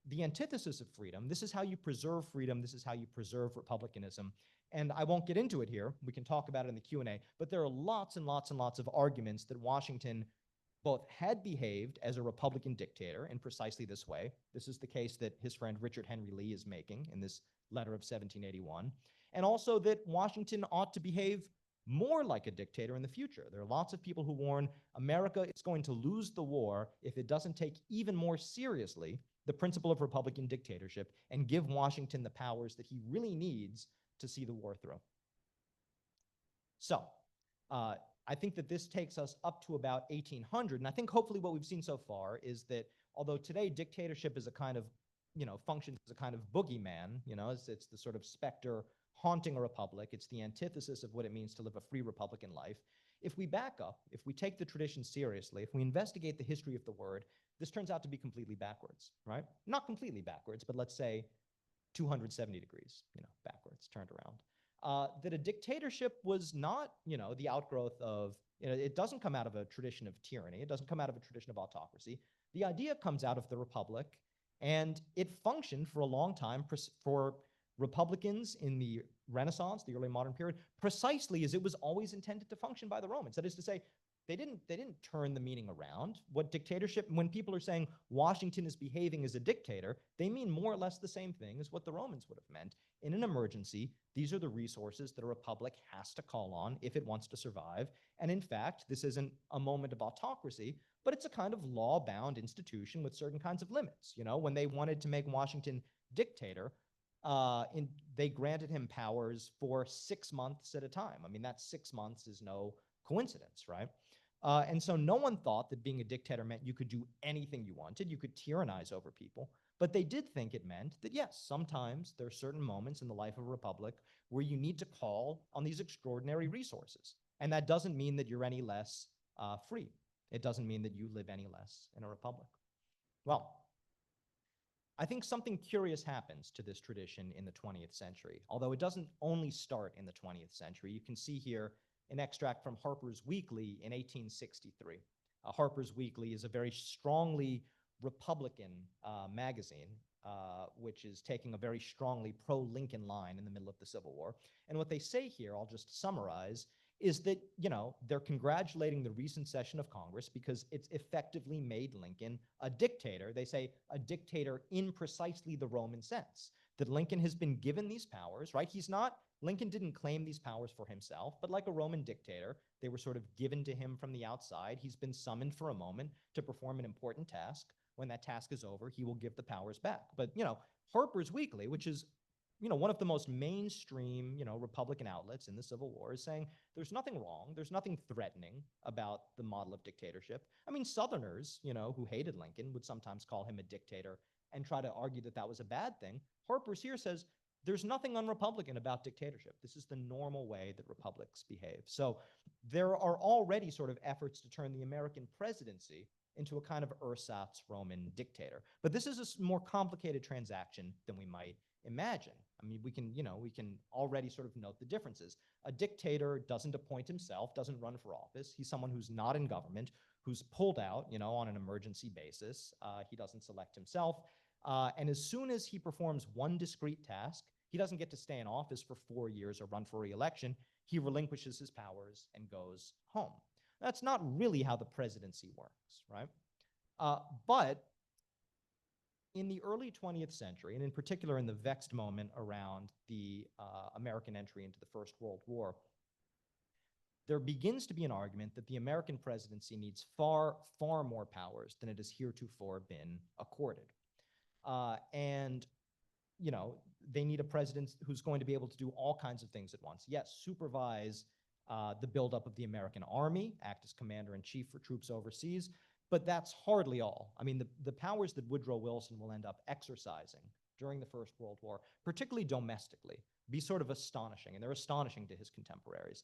the antithesis of freedom. This is how you preserve freedom. This is how you preserve republicanism. And I won't get into it here. We can talk about it in the Q&A, but there are lots and lots and lots of arguments that Washington both had behaved as a Republican dictator in precisely this way. This is the case that his friend Richard Henry Lee is making in this letter of 1781. And also that Washington ought to behave more like a dictator in the future. There are lots of people who warn America is going to lose the war if it doesn't take even more seriously the principle of Republican dictatorship and give Washington the powers that he really needs to see the war through. So I think that this takes us up to about 1800. And I think hopefully what we've seen so far is that although today dictatorship is a kind of, functions as a kind of boogeyman, it's the sort of specter haunting a republic. It's the antithesis of what it means to live a free Republican life. If we back up, if we take the tradition seriously, if we investigate the history of the word, this turns out to be completely backwards, right? Not completely backwards, but let's say 270 degrees, backwards, turned around. that a dictatorship was not, the outgrowth of, it doesn't come out of a tradition of tyranny. It doesn't come out of a tradition of autocracy. The idea comes out of the Republic, and it functioned for a long time for Republicans in the Renaissance, the early modern period, precisely as it was always intended to function by the Romans. That is to say, they didn't turn the meaning around. What dictatorship, when people are saying Washington is behaving as a dictator, they mean more or less the same thing as what the Romans would have meant. In an emergency, these are the resources that a republic has to call on if it wants to survive. And in fact, this isn't a moment of autocracy, but it's a kind of law-bound institution with certain kinds of limits. When they wanted to make Washington dictator, they granted him powers for 6 months at a time. I mean, that 6 months is no coincidence, right? And so no one thought that being a dictator meant you could do anything you wanted. You could tyrannize over people. But they did think it meant that, yes, sometimes there are certain moments in the life of a republic where you need to call on these extraordinary resources. And that doesn't mean that you're any less free. It doesn't mean that you live any less in a republic. Well, I think something curious happens to this tradition in the 20th century, although it doesn't only start in the 20th century. You can see here an extract from Harper's Weekly in 1863. Harper's Weekly is a very strongly Republican magazine, which is taking a very strongly pro-Lincoln line in the middle of the Civil War. And what they say here, I'll just summarize, is that, they're congratulating the recent session of Congress because it's effectively made Lincoln a dictator. They say a dictator in precisely the Roman sense, that Lincoln has been given these powers, right? Lincoln didn't claim these powers for himself, but like a Roman dictator, they were sort of given to him from the outside. He's been summoned for a moment to perform an important task. When that task is over, he will give the powers back. But, Harper's Weekly, which is, one of the most mainstream, Republican outlets in the Civil War, is saying there's nothing wrong, there's nothing threatening about the model of dictatorship. I mean, Southerners, who hated Lincoln would sometimes call him a dictator and try to argue that that was a bad thing. Harper's here says there's nothing unrepublican about dictatorship. This is the normal way that republics behave. So there are already sort of efforts to turn the American presidency into a kind of ersatz Roman dictator. But this is a more complicated transaction than we might imagine. I mean, we can already sort of note the differences. A dictator doesn't appoint himself, doesn't run for office. He's someone who's not in government, who's pulled out, on an emergency basis. He doesn't select himself. And as soon as he performs one discrete task, he doesn't get to stay in office for 4 years or run for re-election. He relinquishes his powers and goes home. That's not really how the presidency works, right? But in the early 20th century, and in particular in the vexed moment around the American entry into the First World War, there begins to be an argument that the American presidency needs far, far more powers than it has heretofore been accorded. And they need a president who's going to be able to do all kinds of things at once. Yes, supervise the buildup of the American army, act as commander-in-chief for troops overseas, but that's hardly all. I mean, the powers that Woodrow Wilson will end up exercising during the First World War, particularly domestically, be sort of astonishing, and they're astonishing to his contemporaries.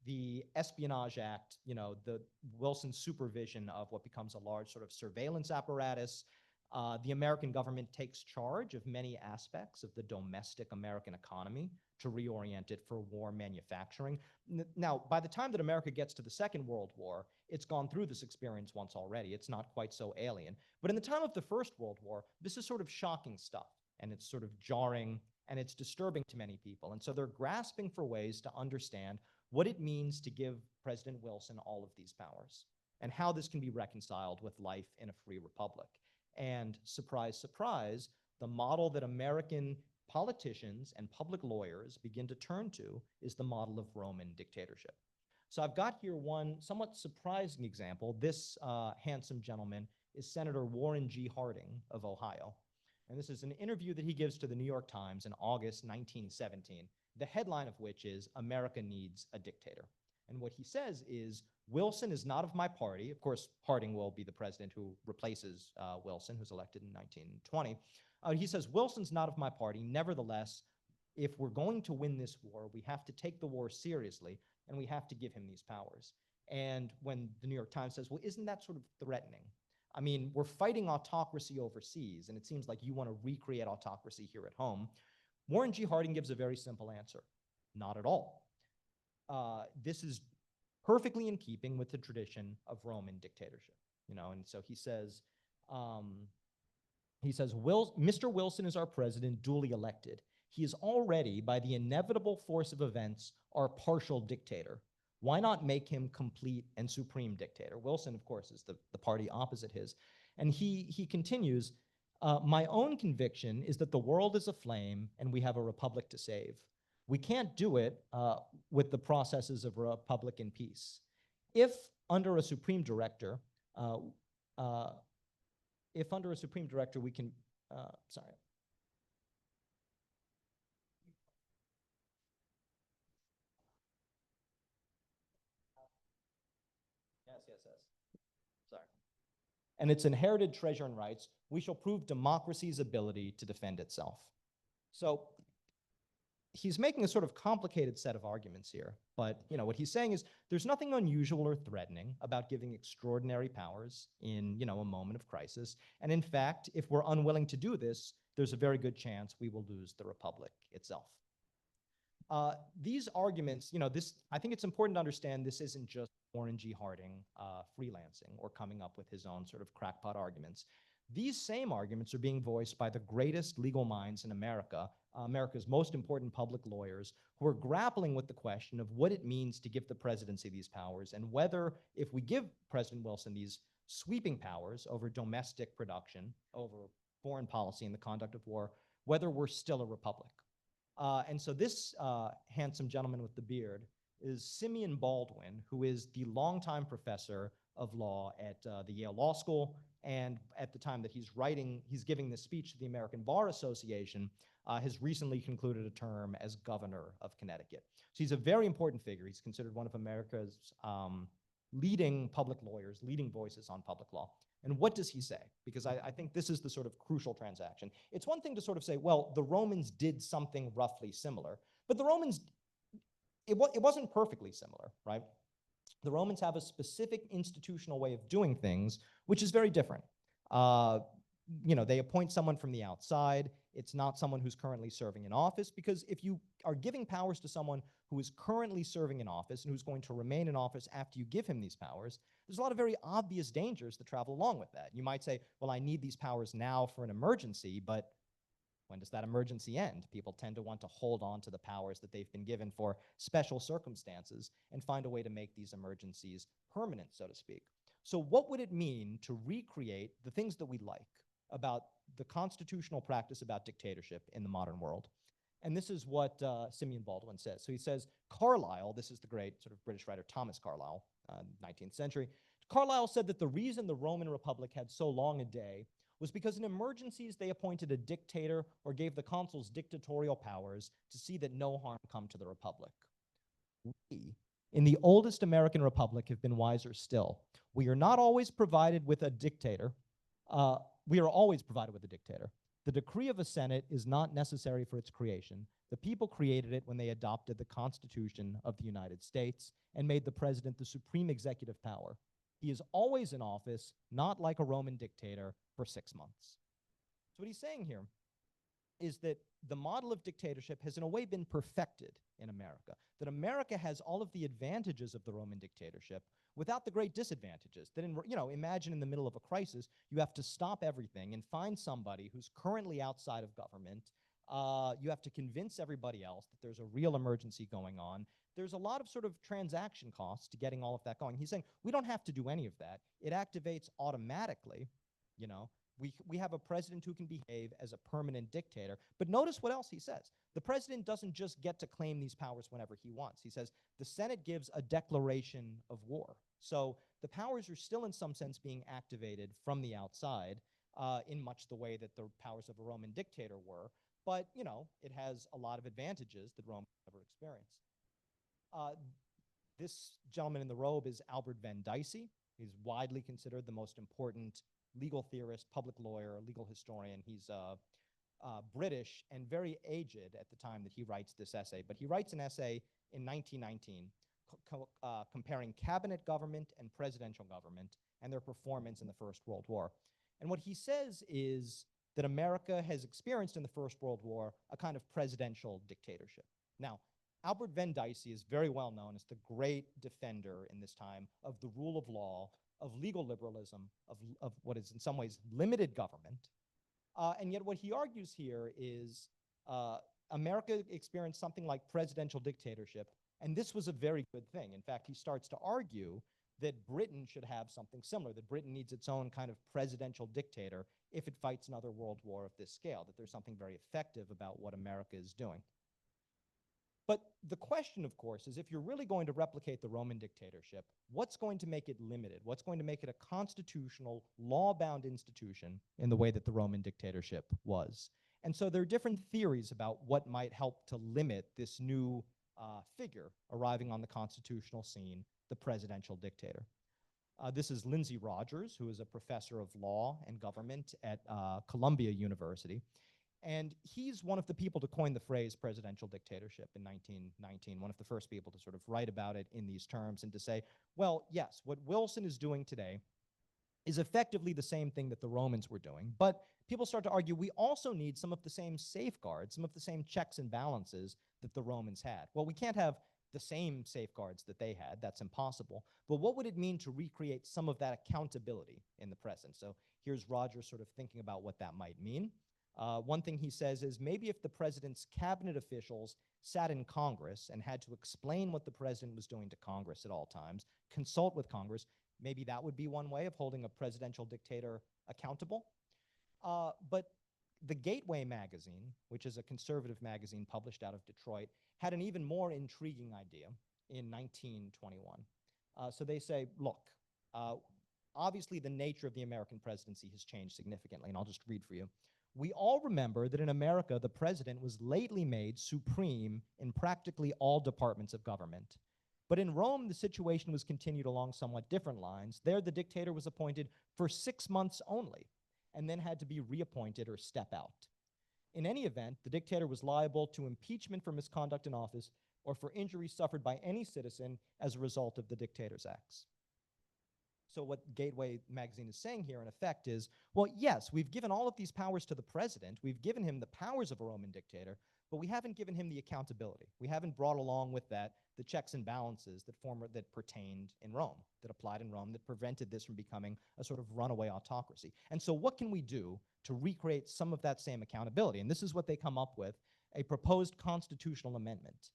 The Espionage Act, the Wilson supervision of what becomes a large sort of surveillance apparatus. The American government takes charge of many aspects of the domestic American economy to reorient it for war manufacturing. Now, by the time that America gets to the Second World War, it's gone through this experience once already. It's not quite so alien. But in the time of the First World War, this is sort of shocking stuff, and it's sort of jarring, and it's disturbing to many people. And so they're grasping for ways to understand what it means to give President Wilson all of these powers, and how this can be reconciled with life in a free republic. And surprise, surprise, the model that American politicians and public lawyers begin to turn to is the model of Roman dictatorship. So I've got here one somewhat surprising example. This handsome gentleman is Senator Warren G. Harding of Ohio. And this is an interview that he gives to the New York Times in August 1917, the headline of which is, "America Needs a Dictator." And what he says is, Wilson is not of my party. Of course, Harding will be the president who replaces Wilson, who's elected in 1920. He says, Wilson's not of my party. Nevertheless, if we're going to win this war, we have to take the war seriously, and we have to give him these powers. And when the New York Times says, well, isn't that sort of threatening? I mean, we're fighting autocracy overseas, and it seems like you want to recreate autocracy here at home. Warren G. Harding gives a very simple answer. Not at all. This is perfectly in keeping with the tradition of Roman dictatorship, and so he says, Mr. Wilson is our president, duly elected. He is already, by the inevitable force of events, our partial dictator. Why not make him complete and supreme dictator? Wilson, of course, is the party opposite his. And he continues, my own conviction is that the world is aflame and we have a republic to save. We can't do it with the processes of republic in peace. If under a supreme director, we can, sorry. Yes. Sorry. And its inherited treasure and rights, we shall prove democracy's ability to defend itself. So he's making a sort of complicated set of arguments here, but what he's saying is there's nothing unusual or threatening about giving extraordinary powers in a moment of crisis. And in fact, if we're unwilling to do this, there's a very good chance we will lose the republic itself. These arguments, I think it's important to understand this isn't just Warren G. Harding freelancing or coming up with his own sort of crackpot arguments. These same arguments are being voiced by the greatest legal minds in America, America's most important public lawyers, who are grappling with the question of what it means to give the presidency these powers, and whether, if we give President Wilson these sweeping powers over domestic production, over foreign policy and the conduct of war, whether we're still a republic. And so this handsome gentleman with the beard is Simeon Baldwin, who is the longtime professor of law at the Yale Law School. And at the time that he's giving this speech to the American Bar Association, has recently concluded a term as governor of Connecticut. So he's a very important figure. He's considered one of America's leading public lawyers, leading voices on public law. And what does he say? Because I think this is the sort of crucial transaction. It's one thing to sort of say, well, the Romans did something roughly similar, but the Romans, it wasn't perfectly similar, right? The Romans have a specific institutional way of doing things, which is very different. They appoint someone from the outside. It's not someone who's currently serving in office, because if you are giving powers to someone who is currently serving in office and who's going to remain in office after you give him these powers, there's a lot of very obvious dangers that travel along with that. You might say, well, I need these powers now for an emergency, but when does that emergency end? People tend to want to hold on to the powers that they've been given for special circumstances and find a way to make these emergencies permanent, so to speak. So what would it mean to recreate the things that we like about the constitutional practice about dictatorship in the modern world? And this is what Simeon Baldwin says. So he says, Carlyle, this is the great sort of British writer Thomas Carlyle, 19th century. Carlyle said that the reason the Roman Republic had so long a day was because in emergencies they appointed a dictator or gave the consuls dictatorial powers to see that no harm come to the republic. We, in the oldest American republic, have been wiser still. We are not always provided with a dictator. We are always provided with a dictator. The decree of a Senate is not necessary for its creation. The people created it when they adopted the Constitution of the United States and made the president the supreme executive power. He is always in office, not like a Roman dictator, for 6 months. So what he's saying here is that the model of dictatorship has in a way been perfected in America, that America has all of the advantages of the Roman dictatorship without the great disadvantages. That imagine in the middle of a crisis, you have to stop everything and find somebody who's currently outside of government. You have to convince everybody else that there's a real emergency going on. There's a lot of sort of transaction costs to getting all of that going. He's saying we don't have to do any of that. It activates automatically. We have a president who can behave as a permanent dictator. But notice what else he says. The president doesn't just get to claim these powers whenever he wants. He says the Senate gives a declaration of war. So the powers are still in some sense being activated from the outside in much the way that the powers of a Roman dictator were. But, it has a lot of advantages that Rome never experienced. This gentleman in the robe is Albert Van Dicey. He's widely considered the most important legal theorist, public lawyer, legal historian. He's British and very aged at the time that he writes this essay. But he writes an essay in 1919 comparing cabinet government and presidential government and their performance in the First World War. And what he says is that America has experienced in the First World War a kind of presidential dictatorship. Now, Albert Venn Dicey is very well known as the great defender in this time of the rule of law, of legal liberalism, of what is in some ways limited government. And yet what he argues here is America experienced something like presidential dictatorship, and this was a very good thing. In fact, he starts to argue that Britain should have something similar, that Britain needs its own kind of presidential dictator if it fights another world war of this scale, that there's something very effective about what America is doing. But the question, of course, is if you're really going to replicate the Roman dictatorship, what's going to make it limited? What's going to make it a constitutional, law-bound institution in the way that the Roman dictatorship was? And so there are different theories about what might help to limit this new figure arriving on the constitutional scene, the presidential dictator. This is Lindsay Rogers, who is a professor of law and government at Columbia University. And he's one of the people to coin the phrase presidential dictatorship in 1919, one of the first people to sort of write about it in these terms and to say, well, yes, what Wilson is doing today is effectively the same thing that the Romans were doing. But people start to argue we also need some of the same safeguards, some of the same checks and balances that the Romans had. Well, we can't have the same safeguards that they had. That's impossible. But what would it mean to recreate some of that accountability in the present? So here's Rogers sort of thinking about what that might mean. One thing he says is maybe if the president's cabinet officials sat in Congress and had to explain what the president was doing to Congress at all times, consult with Congress, maybe that would be one way of holding a presidential dictator accountable. But the Gateway magazine, which is a conservative magazine published out of Detroit, had an even more intriguing idea in 1921. So they say, look, obviously the nature of the American presidency has changed significantly, and I'll just read for you. We all remember that in America, the president was lately made supreme in practically all departments of government. But in Rome, the situation was continued along somewhat different lines. There, the dictator was appointed for 6 months only, and then had to be reappointed or step out. In any event, the dictator was liable to impeachment for misconduct in office or for injuries suffered by any citizen as a result of the dictator's acts. So what Gateway magazine is saying here, in effect, is, well, yes, we've given all of these powers to the president. We've given him the powers of a Roman dictator, but we haven't given him the accountability. We haven't brought along with that the checks and balances that pertained in Rome, that applied in Rome, that prevented this from becoming a sort of runaway autocracy. And so what can we do to recreate some of that same accountability? And this is what they come up with, a proposed constitutional amendment.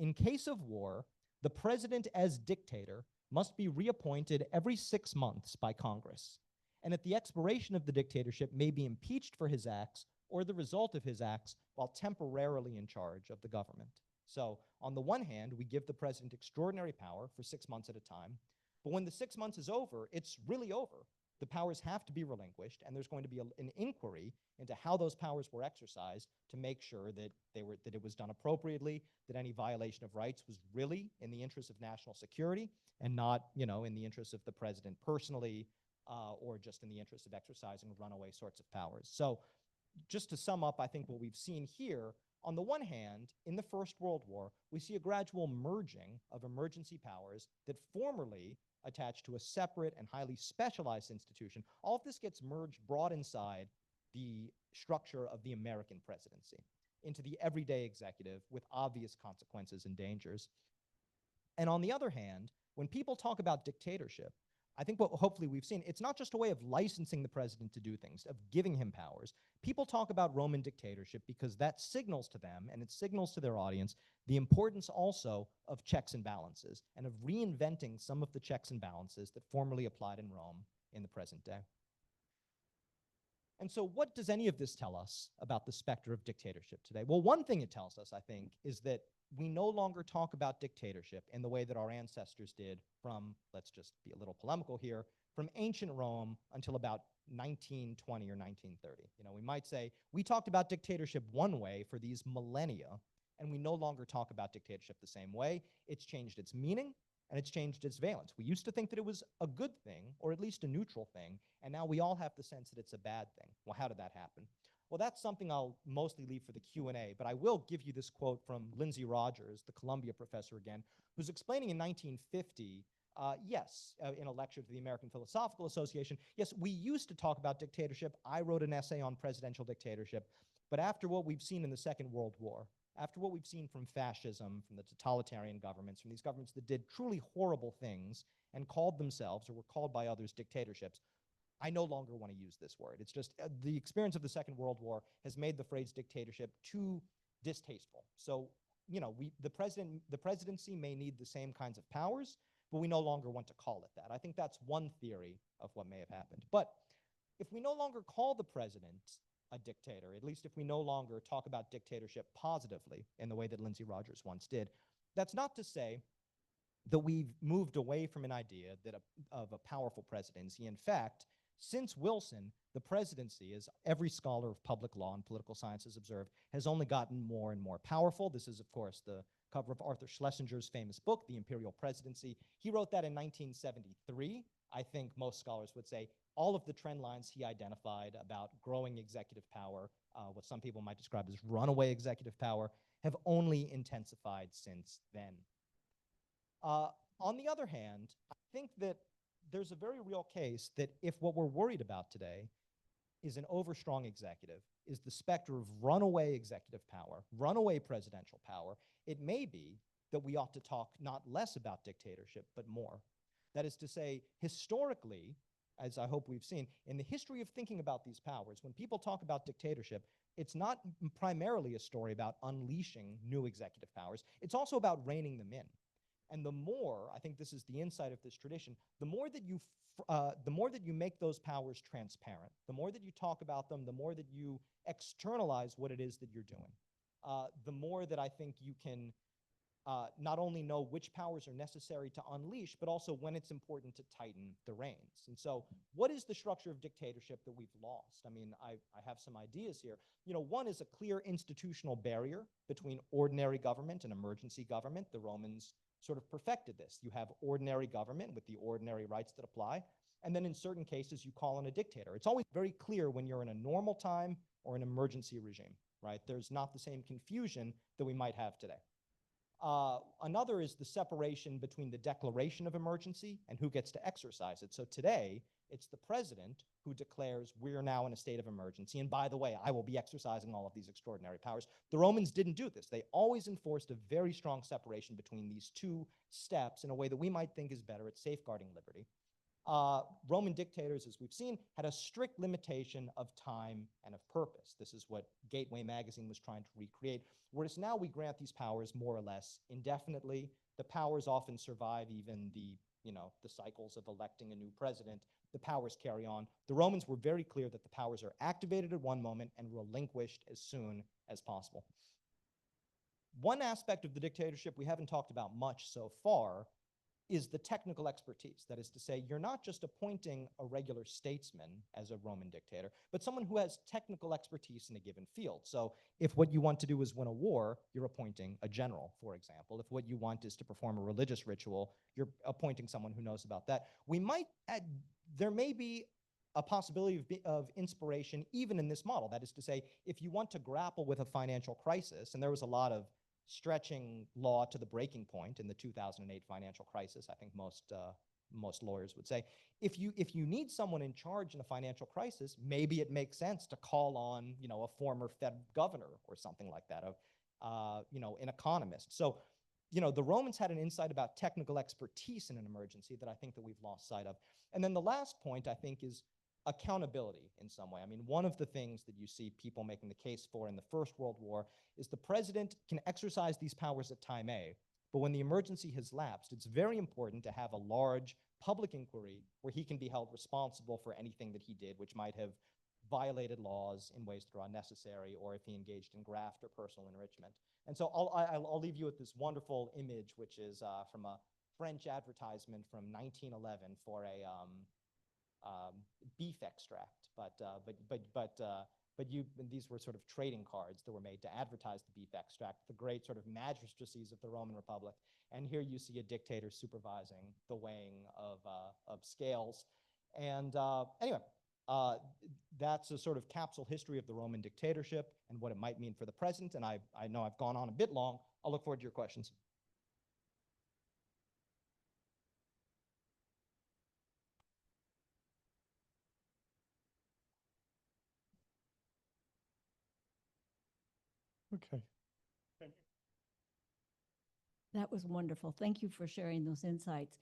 In case of war, the president as dictator must be reappointed every 6 months by Congress, and at the expiration of the dictatorship may be impeached for his acts or the result of his acts while temporarily in charge of the government. So on the one hand, we give the president extraordinary power for 6 months at a time, but when the 6 months is over, it's really over. The powers have to be relinquished, and there's going to be an inquiry into how those powers were exercised to make sure that it was done appropriately, that any violation of rights was really in the interest of national security and not, in the interest of the president personally or just in the interest of exercising runaway sorts of powers. So just to sum up, I think what we've seen here, on the one hand, in the First World War, we see a gradual merging of emergency powers that formerly attached to a separate and highly specialized institution. All of this gets brought inside the structure of the American presidency, into the everyday executive with obvious consequences and dangers. And on the other hand, when people talk about dictatorship, I think what hopefully we've seen, it's not just a way of licensing the president to do things, of giving him powers. People talk about Roman dictatorship because that signals to them, and it signals to their audience, the importance also of checks and balances, and of reinventing some of the checks and balances that formerly applied in Rome in the present day. And so what does any of this tell us about the specter of dictatorship today? Well, one thing it tells us, I think, is that we no longer talk about dictatorship in the way that our ancestors did from, let's just be a little polemical here, from ancient Rome until about 1920 or 1930. We might say, we talked about dictatorship one way for these millennia, and we no longer talk about dictatorship the same way. It's changed its meaning, and it's changed its valence. We used to think that it was a good thing, or at least a neutral thing, and now we all have the sense that it's a bad thing. Well, how did that happen? Well, that's something I'll mostly leave for the Q&A, but I will give you this quote from Lindsay Rogers, the Columbia professor again, who's explaining in 1950 Yes, in a lecture to the American Philosophical Association, yes, we used to talk about dictatorship. I wrote an essay on presidential dictatorship. But after what we've seen in the Second World War, after what we've seen from fascism, from the totalitarian governments, from these governments that did truly horrible things and called themselves, or were called by others, dictatorships, I no longer want to use this word. It's just the experience of the Second World War has made the phrase dictatorship too distasteful. So, you know, the presidency may need the same kinds of powers, but we no longer want to call it that. I think that's one theory of what may have happened. But if we no longer call the president a dictator, at least if we no longer talk about dictatorship positively in the way that Lindsay Rogers once did, that's not to say that we've moved away from an idea that of a powerful presidency. In fact, since Wilson, the presidency, as every scholar of public law and political science has observed, has only gotten more and more powerful. This is, of course, the cover of Arthur Schlesinger's famous book, The Imperial Presidency. He wrote that in 1973. I think most scholars would say all of the trend lines he identified about growing executive power, what some people might describe as runaway executive power, have only intensified since then. On the other hand, I think that there's a very real case that if what we're worried about today is an overstrong executive, is the specter of runaway executive power, runaway presidential power, it may be that we ought to talk not less about dictatorship, but more. That is to say, historically, as I hope we've seen, in the history of thinking about these powers, when people talk about dictatorship, it's not primarily a story about unleashing new executive powers. It's also about reining them in. And the more, I think this is the insight of this tradition, the more that you make those powers transparent, the more that you talk about them, the more that you externalize what it is that you're doing, the more that I think you can not only know which powers are necessary to unleash, but also when it's important to tighten the reins. And so what is the structure of dictatorship that we've lost? I mean, I have some ideas here. You know, one is a clear institutional barrier between ordinary government and emergency government. The Romans sort of perfected this. You have ordinary government with the ordinary rights that apply, and then in certain cases you call in a dictator. It's always very clear when you're in a normal time or an emergency regime, right? There's not the same confusion that we might have today. Another is the separation between the declaration of emergency and who gets to exercise it. So today, it's the president who declares we're now in a state of emergency. And by the way, I will be exercising all of these extraordinary powers. The Romans didn't do this. They always enforced a very strong separation between these two steps in a way that we might think is better at safeguarding liberty. Roman dictators, as we've seen, had a strict limitation of time and of purpose. This is what Gateway magazine was trying to recreate. Whereas now we grant these powers more or less indefinitely. The powers often survive even the cycles of electing a new president. The powers carry on. The Romans were very clear that the powers are activated at one moment and relinquished as soon as possible. One aspect of the dictatorship we haven't talked about much so far is the technical expertise. That is to say, you're not just appointing a regular statesman as a Roman dictator, but someone who has technical expertise in a given field. So if what you want to do is win a war, you're appointing a general, for example. If what you want is to perform a religious ritual, you're appointing someone who knows about that. There may be a possibility of inspiration even in this model. That is to say, if you want to grapple with a financial crisis, and there was a lot of stretching law to the breaking point in the 2008 financial crisis, I think most lawyers would say, if you need someone in charge in a financial crisis, maybe it makes sense to call on a former Fed governor or something like that, an economist. So the Romans had an insight about technical expertise in an emergency that I think that we've lost sight of. And then the last point, I think, is accountability in some way. I mean, one of the things that you see people making the case for in the First World War is the president can exercise these powers at time A, but when the emergency has lapsed, it's very important to have a large public inquiry where he can be held responsible for anything that he did, which might have violated laws in ways that are unnecessary, or if he engaged in graft or personal enrichment. And so I'll leave you with this wonderful image, which is from a French advertisement from 1911 for a beef extract, but these were sort of trading cards that were made to advertise the beef extract, the great sort of magistracies of the Roman Republic. And here you see a dictator supervising the weighing of scales. And anyway, that's a sort of capsule history of the Roman dictatorship and what it might mean for the present. And I know I've gone on a bit long. I'll look forward to your questions. Okay. That was wonderful. Thank you for sharing those insights.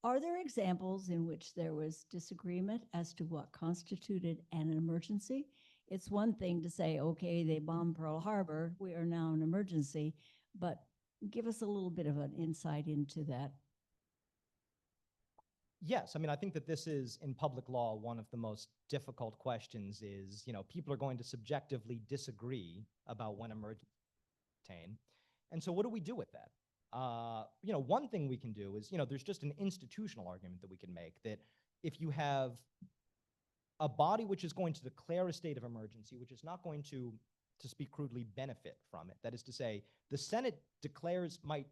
Are there examples in which there was disagreement as to what constituted an emergency? It's one thing to say, okay, they bombed Pearl Harbor, we are now in emergency, but give us a little bit of an insight into that. Yes, I mean, I think that this is, in public law, one of the most difficult questions is, people are going to subjectively disagree about when emergency is obtained. And so what do we do with that? One thing we can do is, there's just an institutional argument that we can make that if you have a body which is going to declare a state of emergency, which is not going to speak crudely, benefit from it. That is to say, the Senate might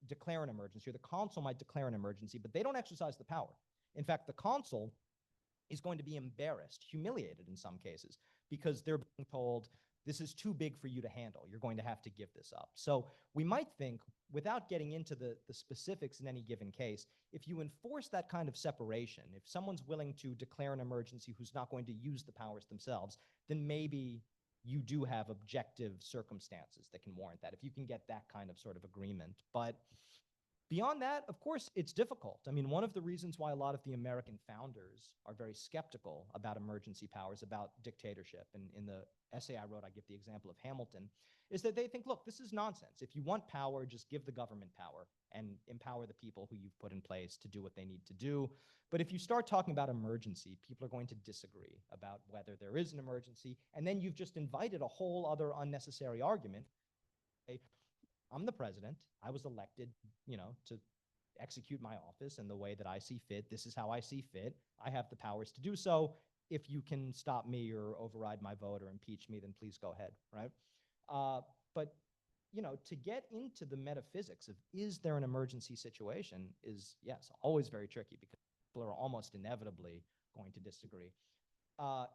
declare an emergency, or the consul might declare an emergency, but they don't exercise the power. In fact, the consul is going to be embarrassed, humiliated in some cases, because they're being told, this is too big for you to handle. You're going to have to give this up. So we might think, without getting into the specifics in any given case, if you enforce that kind of separation, if someone's willing to declare an emergency who's not going to use the powers themselves, then maybe you do have objective circumstances that can warrant that, if you can get that kind of sort of agreement. But beyond that, of course, it's difficult. I mean, one of the reasons why a lot of the American founders are very skeptical about emergency powers, about dictatorship, and in the essay I wrote, I give the example of Hamilton, is that they think, look, this is nonsense. If you want power, just give the government power and empower the people who you've put in place to do what they need to do. But if you start talking about emergency, people are going to disagree about whether there is an emergency, and then you've just invited a whole other unnecessary argument. I'm the president. I was elected, to execute my office in the way that I see fit. This is how I see fit. I have the powers to do so. If you can stop me or override my vote or impeach me, then please go ahead, right? But to get into the metaphysics of, is there an emergency situation, is, yes, always very tricky, because people are almost inevitably going to disagree.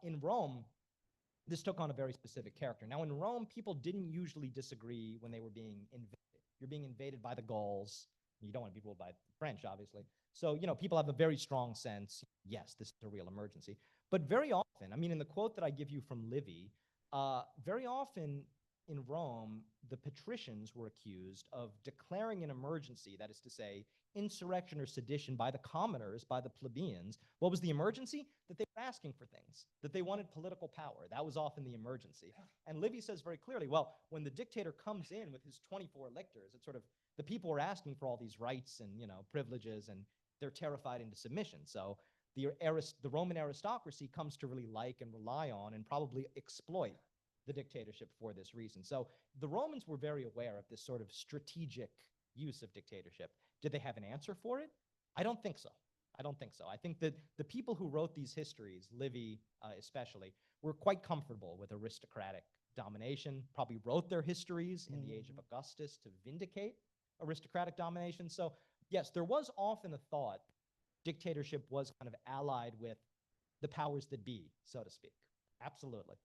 In Rome, this took on a very specific character. Now, in Rome, people didn't usually disagree when they were being invaded. You're being invaded by the Gauls. You don't want to be ruled by the French, obviously. So, people have a very strong sense, yes, this is a real emergency. But very often, I mean, in the quote that I give you from Livy, very often in Rome, the patricians were accused of declaring an emergency, that is to say, insurrection or sedition by the commoners, by the plebeians. What was the emergency? That they were asking for things, that they wanted political power. That was often the emergency. And Livy says very clearly, well, when the dictator comes in with his 24 lictors, it's sort of, the people are asking for all these rights and, privileges, and they're terrified into submission. So the Roman aristocracy comes to really like and rely on and probably exploit the dictatorship for this reason. So the Romans were very aware of this sort of strategic use of dictatorship. Did they have an answer for it? I don't think so. I think that the people who wrote these histories, Livy especially, were quite comfortable with aristocratic domination, probably wrote their histories in the age of Augustus to vindicate aristocratic domination. So yes, there was often a thought dictatorship was kind of allied with the powers that be, so to speak. Absolutely.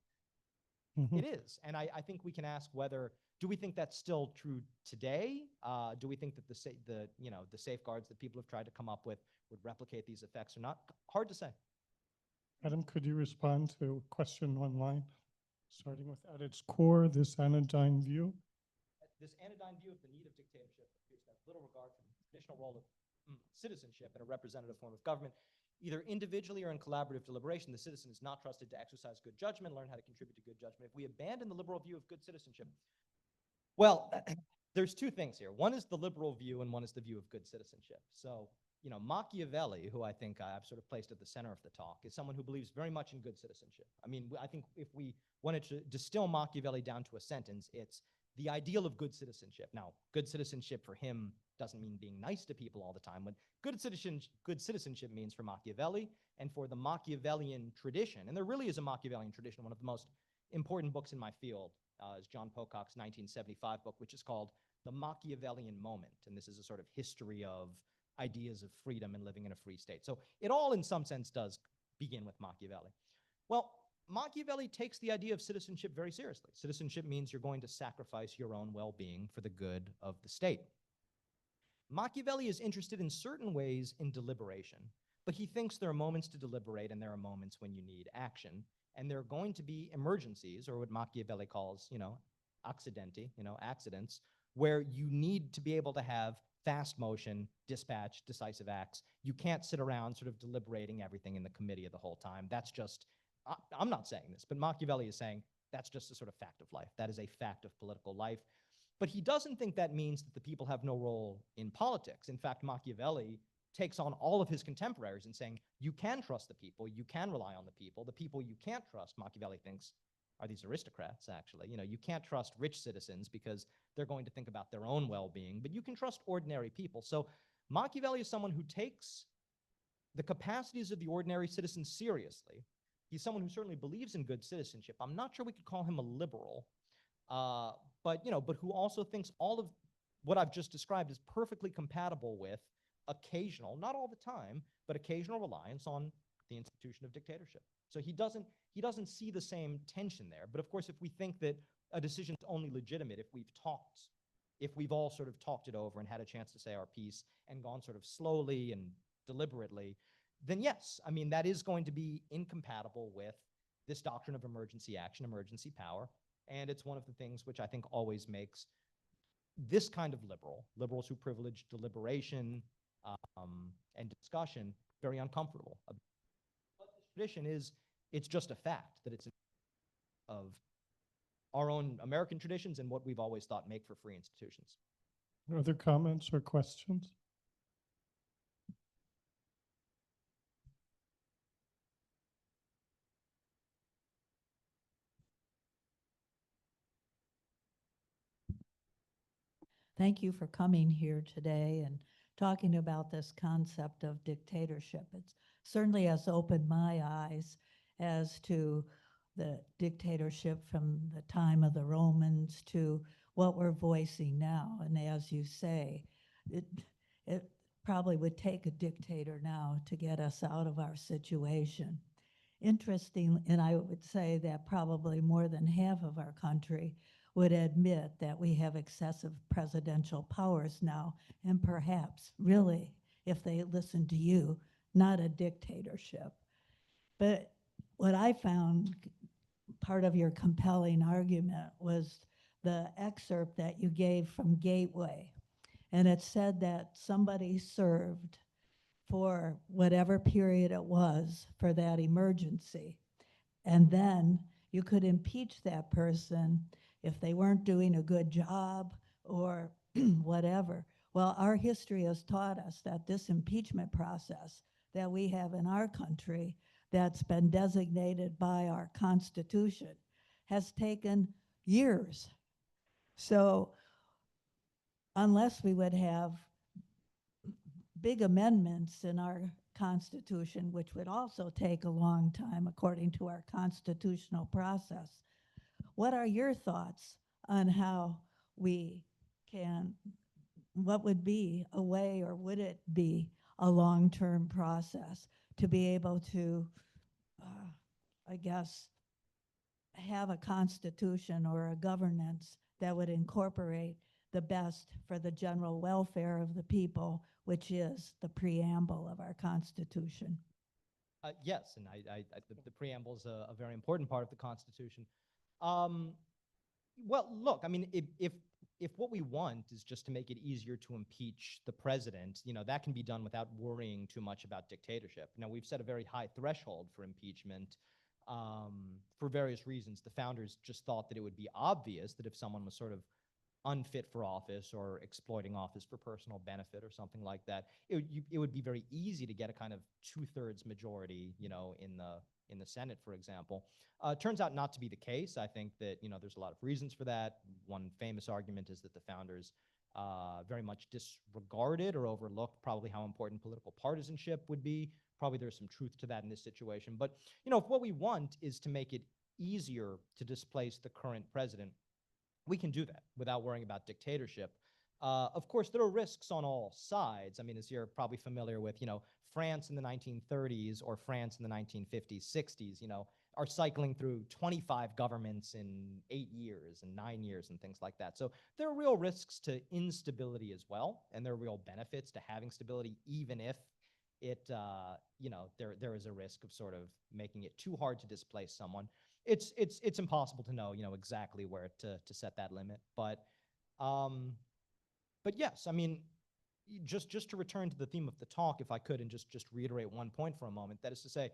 It is. And I think we can ask whether, do we think that's still true today? Do we think that the safeguards that people have tried to come up with would replicate these effects or not? Hard to say. Adam, could you respond to a question online? Starting with, at its core, this anodyne view. This anodyne view of the need of dictatorship appears to have little regard for the traditional role of citizenship in a representative form of government. Either individually or in collaborative deliberation, the citizen is not trusted to exercise good judgment, learn how to contribute to good judgment. If we abandon the liberal view of good citizenship, well, there's two things here. One is the liberal view and one is the view of good citizenship. So, Machiavelli, who I think I've sort of placed at the center of the talk, is someone who believes very much in good citizenship. I mean, I think if we wanted to distill Machiavelli down to a sentence, it's the ideal of good citizenship. Now, good citizenship for him doesn't mean being nice to people all the time. What good citizenship means for Machiavelli and for the Machiavellian tradition, and there really is a Machiavellian tradition. One of the most important books in my field is John Pocock's 1975 book, which is called The Machiavellian Moment. And this is a sort of history of ideas of freedom and living in a free state. So it all, in some sense, does begin with Machiavelli. Well, Machiavelli takes the idea of citizenship very seriously. Citizenship means you're going to sacrifice your own well-being for the good of the state. Machiavelli is interested in certain ways in deliberation, but he thinks there are moments to deliberate and there are moments when you need action. And there are going to be emergencies, or what Machiavelli calls, accidenti, accidents, where you need to be able to have fast motion, dispatch, decisive acts. You can't sit around sort of deliberating everything in the committee the whole time. That's just, I'm not saying this, but Machiavelli is saying that's just a sort of fact of life. That is a fact of political life. But he doesn't think that means that the people have no role in politics. In fact, Machiavelli takes on all of his contemporaries and saying, you can trust the people, you can rely on the people. The people you can't trust, Machiavelli thinks, are these aristocrats, actually. You can't trust rich citizens because they're going to think about their own well-being, but you can trust ordinary people. So Machiavelli is someone who takes the capacities of the ordinary citizen seriously. He's someone who certainly believes in good citizenship. I'm not sure we could call him a liberal, but who also thinks all of what I've just described is perfectly compatible with occasional, not all the time, but occasional reliance on the institution of dictatorship. So he doesn't see the same tension there. But of course, if we think that a decision is only legitimate if we've all sort of talked it over and had a chance to say our piece and gone sort of slowly and deliberately, then yes, I mean, that is going to be incompatible with this doctrine of emergency action, emergency power. And it's one of the things which I think always makes this kind of liberals who privilege deliberation and discussion, very uncomfortable. But this tradition is, it's just a fact that it's of our own American traditions and what we've always thought make for free institutions. Other comments or questions? Thank you for coming here today and talking about this concept of dictatorship. It certainly has opened my eyes as to the dictatorship from the time of the Romans to what we're voicing now. And as you say, it probably would take a dictator now to get us out of our situation. Interesting, and I would say that probably more than half of our country would admit that we have excessive presidential powers now, and perhaps, really, if they listen to you, not a dictatorship. But what I found part of your compelling argument was the excerpt that you gave from Gateway. And it said that somebody served for whatever period it was for that emergency. And then you could impeach that person if they weren't doing a good job or whatever. Well, our history has taught us that this impeachment process that we have in our country that's been designated by our Constitution has taken years. So unless we would have big amendments in our Constitution, which would also take a long time according to our constitutional process, what are your thoughts on how we can, what would be a way, or would it be a long-term process to be able to, I guess, have a constitution or a governance that would incorporate the best for the general welfare of the people, which is the preamble of our Constitution? Yes, and the preamble is a very important part of the Constitution. Well, look, I mean, if what we want is just to make it easier to impeach the president, that can be done without worrying too much about dictatorship. Now, we've set a very high threshold for impeachment for various reasons. The founders just thought that it would be obvious that if someone was sort of unfit for office or exploiting office for personal benefit or something like that, it would be very easy to get a kind of 2/3 majority, in the Senate, for example. Turns out not to be the case. I think that, there's a lot of reasons for that. One famous argument is that the founders very much disregarded or overlooked probably how important political partisanship would be. Probably there's some truth to that in this situation. But, if what we want is to make it easier to displace the current president, we can do that without worrying about dictatorship. Of course, there are risks on all sides. I mean, as you're probably familiar with, France in the 1930s or France in the 1950s, 60s, are cycling through 25 governments in 8 years and 9 years and things like that. So there are real risks to instability as well, and there are real benefits to having stability, even if there is a risk of sort of making it too hard to displace someone. It's impossible to know, exactly where to set that limit. But yes, I mean, just to return to the theme of the talk, if I could, and just reiterate one point for a moment, that is to say,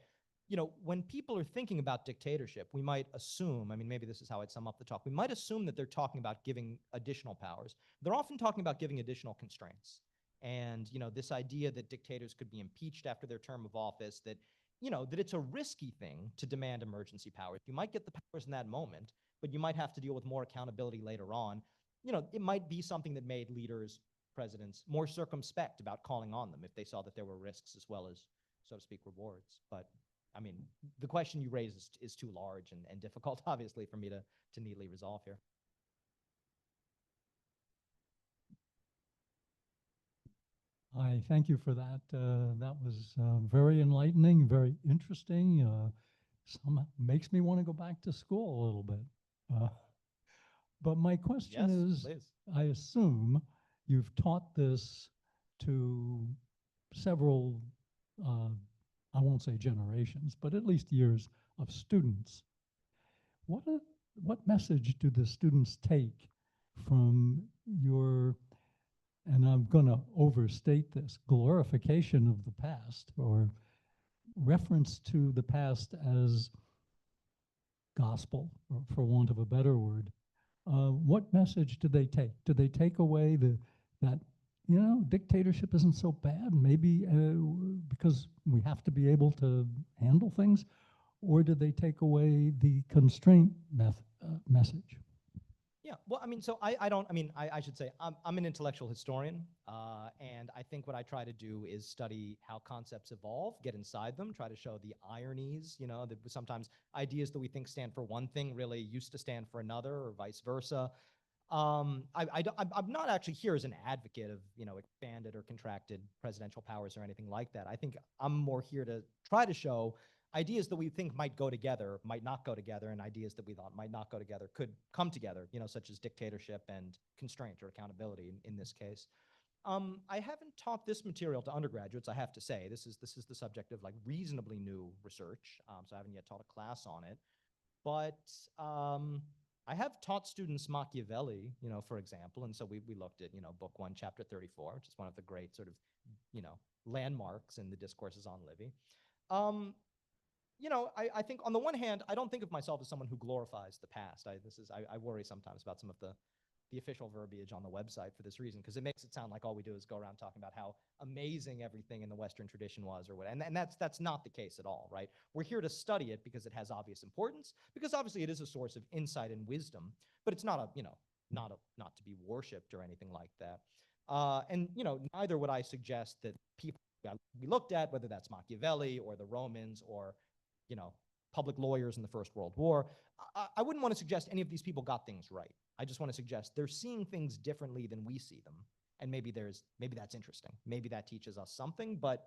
when people are thinking about dictatorship, we might assume, I mean, maybe this is how I'd sum up the talk, we might assume that they're talking about giving additional powers. They're often talking about giving additional constraints. And, this idea that dictators could be impeached after their term of office, that, that it's a risky thing to demand emergency powers. You might get the powers in that moment, but you might have to deal with more accountability later on. It might be something that made leaders, presidents, more circumspect about calling on them if they saw that there were risks as well as, so to speak, rewards. But I mean, the question you raise is too large and difficult, obviously, for me to neatly resolve here. I thank you for that. That was very enlightening, very interesting. Makes me want to go back to school a little bit. But my question Yes, is, please. I assume you've taught this to several, I won't say generations, but at least years of students. What message do the students take from your, and I'm going to overstate this, glorification of the past, or reference to the past as gospel, or for want of a better word? What message do they take? Do they take away that dictatorship isn't so bad, maybe because we have to be able to handle things? Or do they take away the constraint message? Yeah, well, I mean, so I should say I'm an intellectual historian, and I think what I try to do is study how concepts evolve, get inside them, try to show the ironies, that sometimes ideas that we think stand for one thing really used to stand for another, or vice versa. I'm not actually here as an advocate of, expanded or contracted presidential powers or anything like that. I think I'm more here to try to show ideas that we think might go together, might not go together, and ideas that we thought might not go together could come together, such as dictatorship and constraint or accountability in this case. I haven't taught this material to undergraduates, I have to say. This is the subject of like reasonably new research, so I haven't yet taught a class on it. But I have taught students Machiavelli, for example, and so we looked at, book 1, chapter 34, which is one of the great sort of, landmarks in the discourses on Livy. I think on the one hand, I don't think of myself as someone who glorifies the past. I worry sometimes about some of the official verbiage on the website for this reason, because it makes it sound like all we do is go around talking about how amazing everything in the Western tradition was, or what. And that's not the case at all, right? We're here to study it because it has obvious importance, because obviously it is a source of insight and wisdom, but it's not not to be worshipped or anything like that. And neither would I suggest that people we looked at, whether that's Machiavelli or the Romans or public lawyers in the First World War, I wouldn't want to suggest any of these people got things right. I just want to suggest they're seeing things differently than we see them. And maybe that's interesting. Maybe that teaches us something, but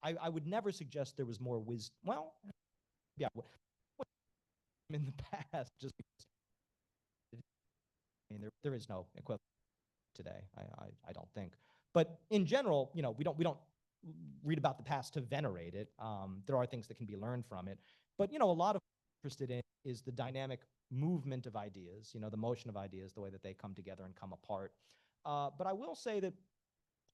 I would never suggest there was more wisdom. Well, yeah, in the past, just because, I mean, there is no equivalent today, I don't think. But in general, we don't read about the past to venerate it. There are things that can be learned from it. But, a lot of what I'm interested in is the dynamic movement of ideas, the motion of ideas, the way that they come together and come apart. But I will say that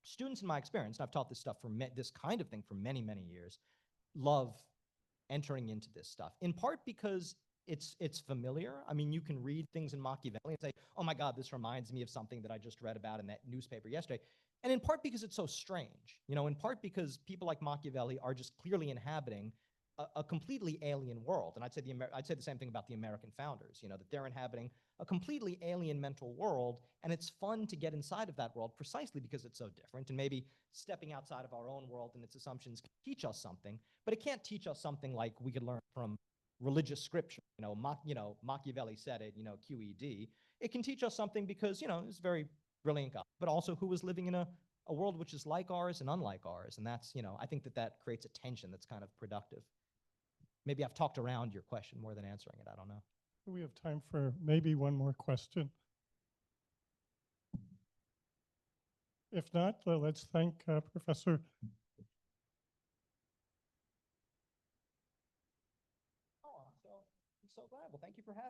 students, in my experience, and I've taught this stuff this kind of thing for many, many years, love entering into this stuff, in part because it's familiar. I mean, you can read things in Machiavelli and say, oh my God, this reminds me of something that I just read about in that newspaper yesterday. And in part because it's so strange, in part because people like Machiavelli are just clearly inhabiting a completely alien world. And I'd say the same thing about the American founders, that they're inhabiting a completely alien mental world. And it's fun to get inside of that world precisely because it's so different. And maybe stepping outside of our own world and its assumptions can teach us something, but it can't teach us something like we could learn from religious scripture. Machiavelli said it, QED. It can teach us something because, it's very brilliant guy, but also who was living in a world which is like ours and unlike ours. And that's, I think that creates a tension that's kind of productive. Maybe I've talked around your question more than answering it. I don't know. We have time for maybe one more question. If not, let's thank Professor for having